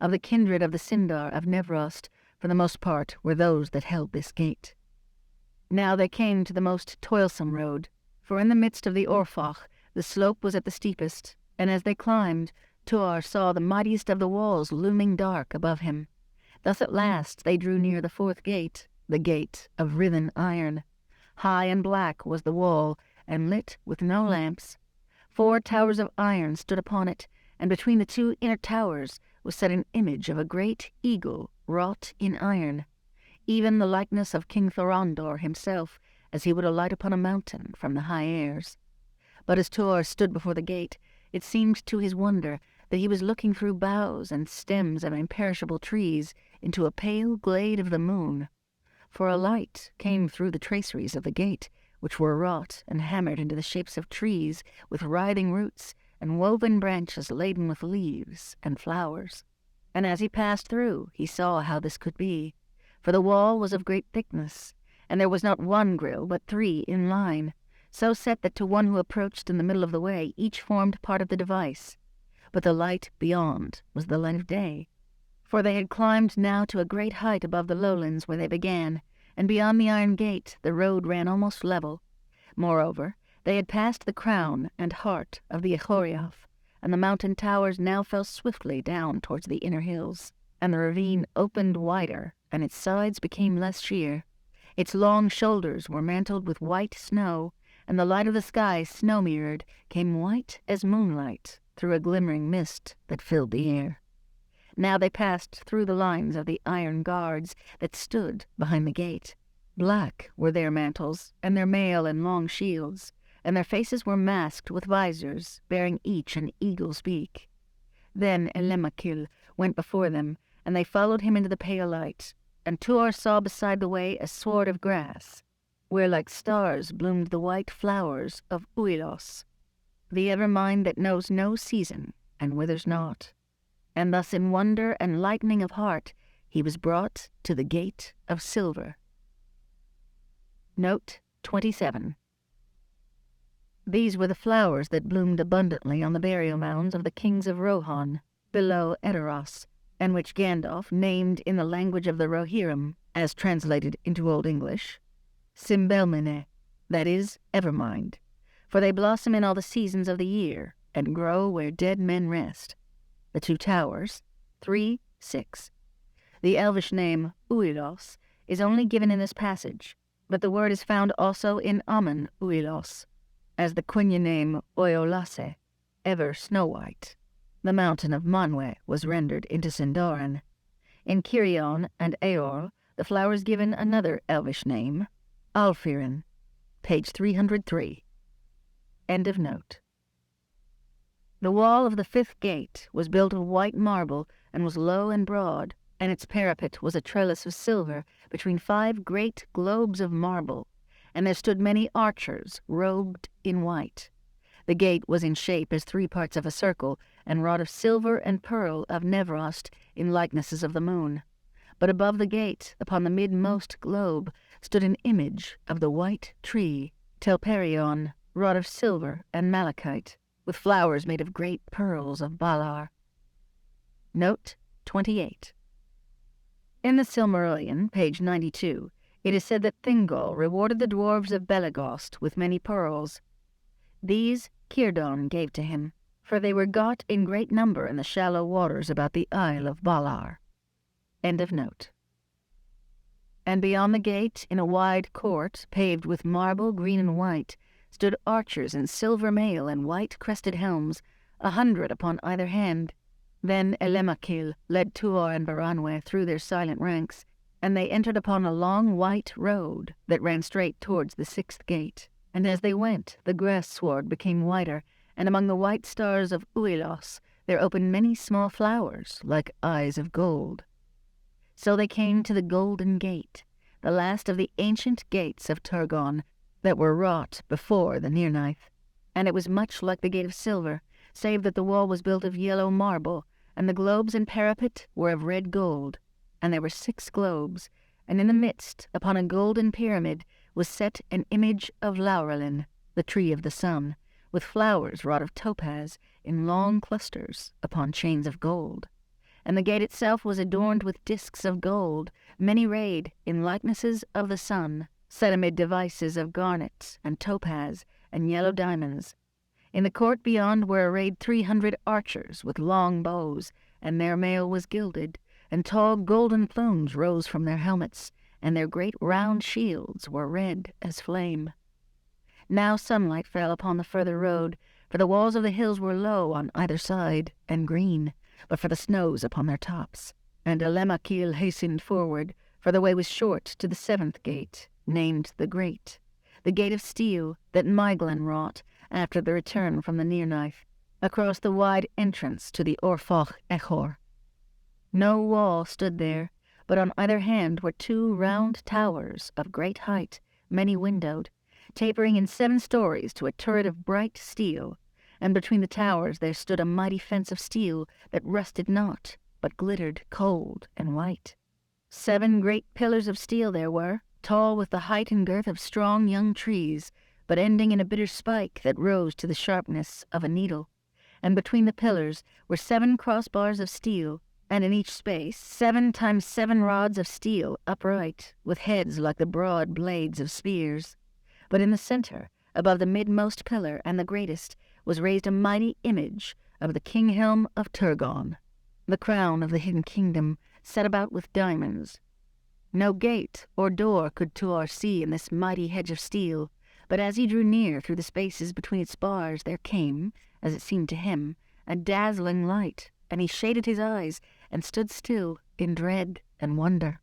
Of the kindred of the Sindar of Nevrost, for the most part were those that held this gate. Now they came to the most toilsome road, for in the midst of the Orfach the slope was at the steepest, and as they climbed, Tuor saw the mightiest of the walls looming dark above him. Thus at last they drew near the fourth gate, the gate of writhen iron. High and black was the wall, and lit with no lamps. 4 towers of iron stood upon it, and between the 2 inner towers was set an image of a great eagle wrought in iron, even the likeness of King Thorondor himself, as he would alight upon a mountain from the high airs. But as Tuor stood before the gate, it seemed to his wonder that he was looking through boughs and stems of imperishable trees into a pale glade of the moon. For a light came through the traceries of the gate, which were wrought and hammered into the shapes of trees with writhing roots and woven branches laden with leaves and flowers. And as he passed through, he saw how this could be, for the wall was of great thickness, and there was not 1 grille but 3 in line, so set that to one who approached in the middle of the way each formed part of the device. But the light beyond was the light of day, for they had climbed now to a great height above the lowlands where they began, and beyond the iron gate the road ran almost level. Moreover, they had passed the crown and heart of the Echoriath, and the mountain towers now fell swiftly down towards the inner hills, and the ravine opened wider, and its sides became less sheer. Its long shoulders were mantled with white snow, and the light of the sky, snow-mirrored, came white as moonlight through a glimmering mist that filled the air. Now they passed through the lines of the iron guards that stood behind the gate. Black were their mantles, and their mail and long shields, and their faces were masked with visors, bearing each an eagle's beak. Then Elemakil went before them, and they followed him into the pale light, and Tuor saw beside the way a sward of grass, where like stars bloomed the white flowers of Uilos, the evermind that knows no season and withers not. And thus in wonder and lightening of heart he was brought to the gate of silver. Note 27. These were the flowers that bloomed abundantly on the burial mounds of the kings of Rohan, below Edoras, and which Gandalf named in the language of the Rohirrim, as translated into Old English, Simbelmine, that is, evermind, for they blossom in all the seasons of the year, and grow where dead men rest. The 2 towers, 3, 6. The Elvish name Uilos is only given in this passage, but the word is found also in Aman Uilos, as the Quenya name Oiolase, ever snow-white. The mountain of Manwe was rendered into Sindarin. In Kirion and Eorl, the flowers given another Elvish name, Alfirin, page 303. End of note. The wall of the 5th gate was built of white marble and was low and broad, and its parapet was a trellis of silver between 5 great globes of marble, and there stood many archers robed in white. The gate was in shape as 3 parts of a circle, and wrought of silver and pearl of Nevrost in likenesses of the moon. But above the gate, upon the midmost globe, stood an image of the white tree, Telperion, wrought of silver and malachite, with flowers made of great pearls of Valar. Note 28. In the Silmarillion, page 92, it is said that Thingol rewarded the dwarves of Belegost with many pearls. These Círdan gave to him, for they were got in great number in the shallow waters about the Isle of Valar. End of note. And beyond the gate, in a wide court, paved with marble green and white, stood archers in silver mail and white-crested helms, 100 upon either hand. Then Elemakil led Tuor and Baranwe through their silent ranks, and they entered upon a long white road that ran straight towards the 6th gate. And as they went, the grass sward became whiter, and among the white stars of Uilos there opened many small flowers, like eyes of gold. So they came to the Golden Gate, the last of the ancient gates of Turgon, that were wrought before the Nirnaeth, and it was much like the Gate of Silver, save that the wall was built of yellow marble, and the globes and parapet were of red gold, and there were 6 globes, and in the midst, upon a golden pyramid, was set an image of Laurelin, the tree of the sun, with flowers wrought of topaz in long clusters upon chains of gold. And the gate itself was adorned with discs of gold, many rayed in likenesses of the sun, set amid devices of garnet and topaz and yellow diamonds. In the court beyond were arrayed 300 archers with long bows, and their mail was gilded, and tall golden plumes rose from their helmets, and their great round shields were red as flame. Now sunlight fell upon the further road, for the walls of the hills were low on either side, and green, but for the snows upon their tops. And Alemachil hastened forward, for the way was short to the 7th gate, named the Great, the gate of steel that Maiglin wrought after the return from the Near-Knife, across the wide entrance to the Orfoch Echor. No wall stood there, but on either hand were 2 round towers of great height, many-windowed, tapering in 7 stories to a turret of bright steel, and between the towers there stood a mighty fence of steel that rusted not, but glittered cold and white. 7 great pillars of steel there were, tall with the height and girth of strong young trees, but ending in a bitter spike that rose to the sharpness of a needle. And between the pillars were 7 crossbars of steel, and in each space 7 times 7 rods of steel upright, with heads like the broad blades of spears. But in the center, above the midmost pillar and the greatest, was raised a mighty image of the King-helm of Turgon, the crown of the hidden kingdom, set about with diamonds. No gate or door could Tuor see in this mighty hedge of steel, but as he drew near through the spaces between its bars there came, as it seemed to him, a dazzling light, and he shaded his eyes and stood still in dread and wonder.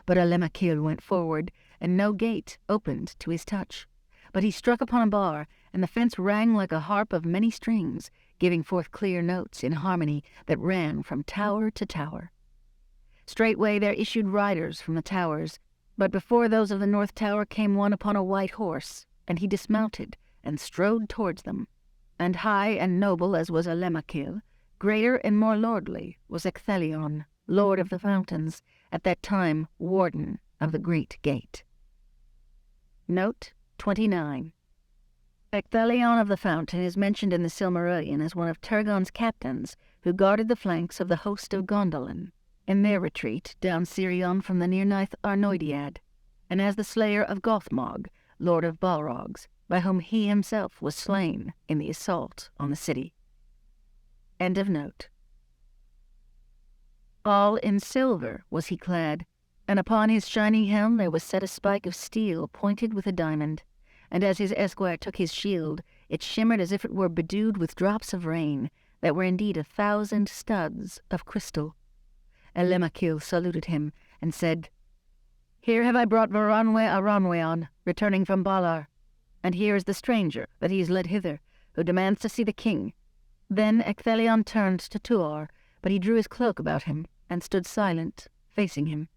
But Alemachil went forward, and no gate opened to his touch. But he struck upon a bar, and the fence rang like a harp of many strings, giving forth clear notes in harmony that ran from tower to tower. Straightway there issued riders from the towers, but before those of the north tower came one upon a white horse, and he dismounted and strode towards them. And high and noble as was Alemachil, greater and more lordly was Ecthelion, lord of the fountains, at that time warden of the great gate. Note 29. Ecthelion of the Fountain is mentioned in the Silmarillion as one of Turgon's captains who guarded the flanks of the host of Gondolin in their retreat down Sirion from the Near-Knife Arnoediad, and as the slayer of Gothmog, lord of Balrogs, by whom he himself was slain in the assault on the city. End of note. All in silver was he clad, and upon his shining helm there was set a spike of steel pointed with a diamond, and as his esquire took his shield, it shimmered as if it were bedewed with drops of rain, that were indeed 1,000 studs of crystal. Alemachil saluted him, and said, "Here have I brought Varanwe Aranweon, returning from Balar, and here is the stranger that he has led hither, who demands to see the king." Then Ecthelion turned to Tuor, but he drew his cloak about him, and stood silent, facing him.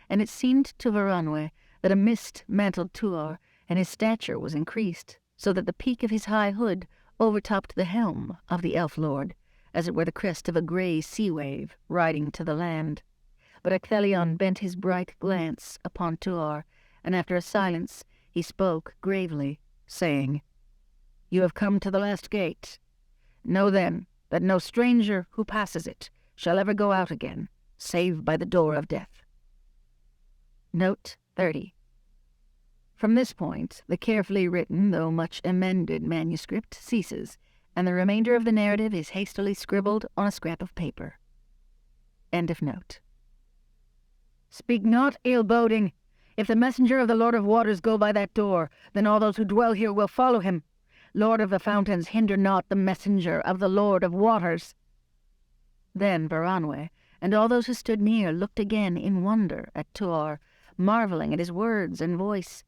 And it seemed to Varanwe that a mist mantled Tuor, and his stature was increased, so that the peak of his high hood overtopped the helm of the elf-lord, as it were the crest of a grey sea-wave riding to the land. But Ecthelion bent his bright glance upon Tuor, and after a silence he spoke gravely, saying, "You have come to the last gate. Know then that no stranger who passes it shall ever go out again, save by the door of death." Note 30. From this point, the carefully written, though much amended manuscript ceases, and the remainder of the narrative is hastily scribbled on a scrap of paper. End of note. "Speak not ill-boding. If the messenger of the Lord of Waters go by that door, then all those who dwell here will follow him. Lord of the Fountains, hinder not the messenger of the Lord of Waters." Then Varanwe and all those who stood near looked again in wonder at Tuor, marveling at his words and voice.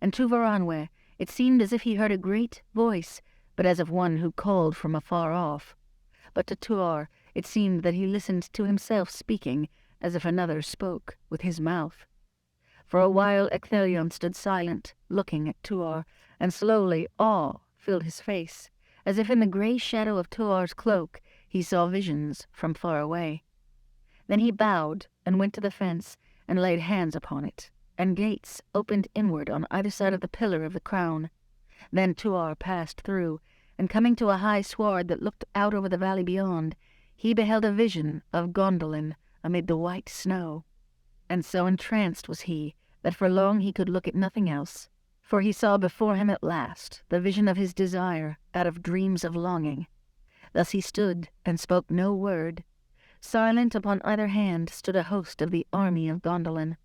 And to Varanwe it seemed as if he heard a great voice, but as of one who called from afar off. But to Tuor it seemed that he listened to himself speaking, as if another spoke with his mouth. For a while Ecthelion stood silent, looking at Tuor, and slowly awe filled his face, as if in the grey shadow of Tuor's cloak he saw visions from far away. Then he bowed and went to the fence and laid hands upon it, and gates opened inward on either side of the pillar of the crown. Then Tuor passed through, and coming to a high sward that looked out over the valley beyond, he beheld a vision of Gondolin amid the white snow. And so entranced was he that for long he could look at nothing else, for he saw before him at last the vision of his desire out of dreams of longing. Thus he stood and spoke no word, Silent upon either hand stood a host of the army of Gondolin.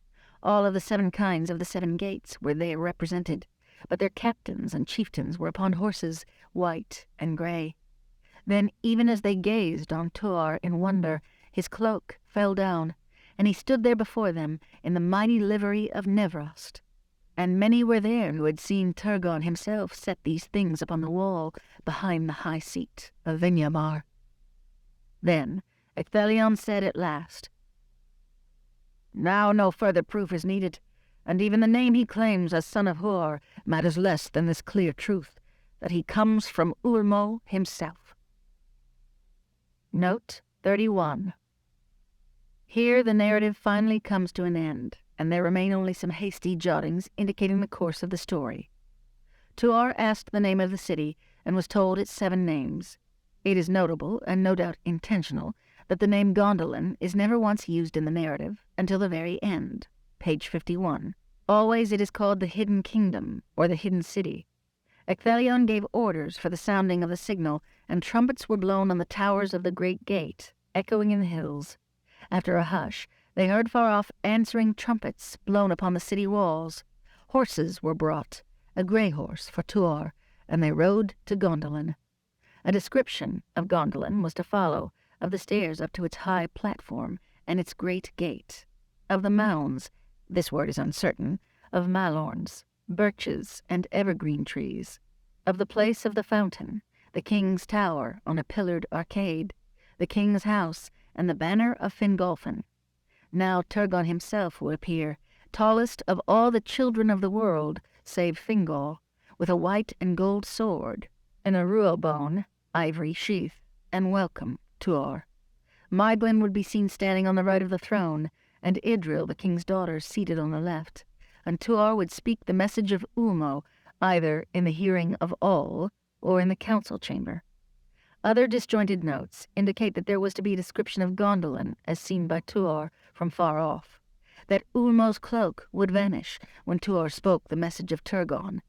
All of the 7 kinds of the 7 gates were there represented, but their captains and chieftains were upon horses, white and grey. Then, even as they gazed on Tuar in wonder, his cloak fell down, and he stood there before them in the mighty livery of Nevrost. And many were there who had seen Turgon himself set these things upon the wall behind the high seat of Vinyamar. Then Ecthelion said at last, "Now no further proof is needed, and even the name he claims as son of Huor matters less than this clear truth, that he comes from Ulmo himself." Note 31. Here the narrative finally comes to an end, and there remain only some hasty jottings indicating the course of the story. Tuar asked the name of the city, and was told its 7 names. It is notable, and no doubt intentional, that the name Gondolin is never once used in the narrative until the very end, page 51. Always it is called the Hidden Kingdom, or the Hidden City. Ecthelion gave orders for the sounding of the signal, and trumpets were blown on the towers of the great gate, echoing in the hills. After a hush, they heard far off answering trumpets blown upon the city walls. Horses were brought, a grey horse for Tuar, and they rode to Gondolin. A description of Gondolin was to follow, of the stairs up to its high platform and its great gate, of the mounds, this word is uncertain, of malorns, birches, and evergreen trees, of the place of the fountain, the king's tower on a pillared arcade, the king's house, and the banner of Fingolfin. Now Turgon himself will appear, tallest of all the children of the world, save Fingol, with a white and gold sword, and a ruobone, ivory sheath, and welcome, Tuor. Maedlin would be seen standing on the right of the throne, and Idril, the king's daughter, seated on the left, and Tuor would speak the message of Ulmo, either in the hearing of all, or in the council chamber. Other disjointed notes indicate that there was to be a description of Gondolin as seen by Tuor from far off, that Ulmo's cloak would vanish when Tuor spoke the message of Turgon,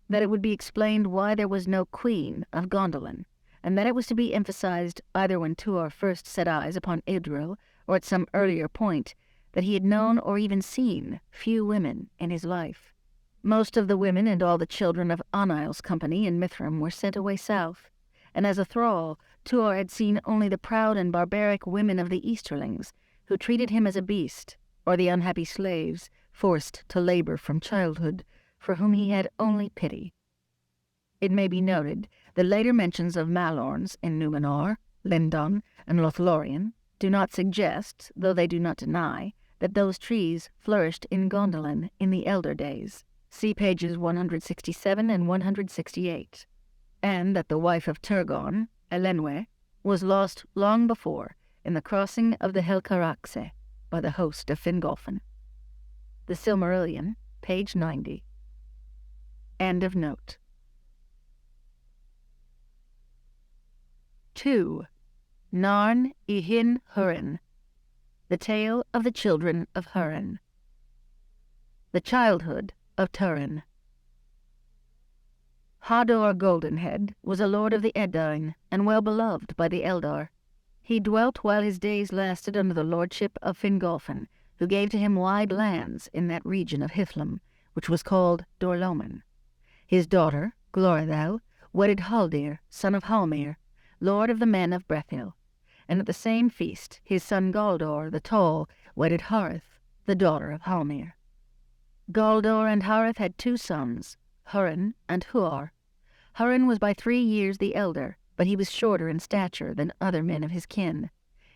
that it would be explained why there was no queen of Gondolin, and that it was to be emphasized either when Tuor first set eyes upon Idril or at some earlier point that he had known or even seen few women in his life. Most of the women and all the children of Anail's company in Mithrim were sent away south, and as a thrall, Tuor had seen only the proud and barbaric women of the Easterlings, who treated him as a beast, or the unhappy slaves forced to labor from childhood, for whom he had only pity. It may be noted that later mentions of Malorns in Numenor, Lindon, and Lothlorien do not suggest, though they do not deny, that those trees flourished in Gondolin in the elder days. See pages 167 and 168. And that the wife of Turgon, Elenwe, was lost long before in the crossing of the Helcaraxe by the host of Fingolfin. The Silmarillion, page 90. End of note. 2. Narn y Hin Hurin. The Tale of the Children of Hurin. The Childhood of Turin. Hador Goldenhead was a lord of the Edain, and well beloved by the Eldar. He dwelt while his days lasted under the lordship of Fingolfin, who gave to him wide lands in that region of Hithlum, which was called Dorloman. His daughter, Glorithel, wedded Haldir, son of Halmir, lord of the men of Brethil, and at the same feast his son Galdor the Tall wedded Harith, the daughter of Halmir. Galdor and Harith had 2 sons, Hurin and Huor. Hurin was by 3 years the elder, but he was shorter in stature than other men of his kin.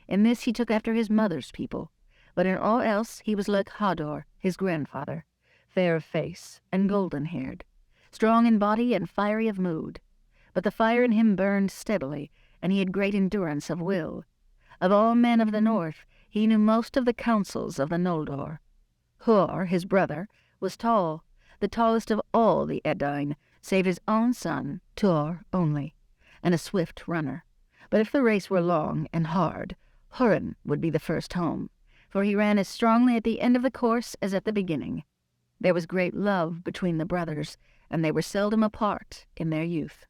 In this he took after his mother's people, but in all else he was like Hador, his grandfather, fair of face and golden-haired, strong in body and fiery of mood. But the fire in him burned steadily, and he had great endurance of will. Of all men of the north, he knew most of the counsels of the Noldor. Huor, his brother, was tall, the tallest of all the Edain, save his own son, Tuor only, and a swift runner. But if the race were long and hard, Hurin would be the first home, for he ran as strongly at the end of the course as at the beginning. There was great love between the brothers, and they were seldom apart in their youth.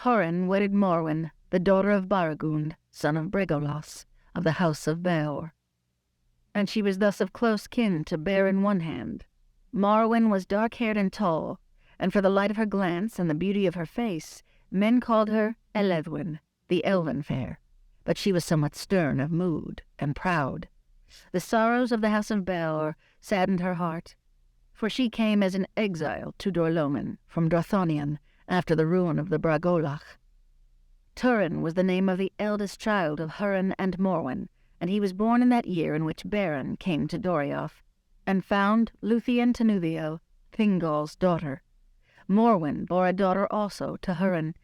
Hurin wedded Morwen, the daughter of Baragund, son of Bregolas, of the house of Beor. And she was thus of close kin to Bear in one hand. Morwen was dark-haired and tall, and for the light of her glance and the beauty of her face, men called her Elethwin, the Elven fair. But she was somewhat stern of mood and proud. The sorrows of the house of Beor saddened her heart, for she came as an exile to Dorlomen from Dorthonion after the ruin of the Bragolach. Turin was the name of the eldest child of Hurin and Morwen, and he was born in that year in which Beren came to Dorioth, and found Luthien Tenuthiel, Thingol's daughter. Morwen bore a daughter also to Hurin,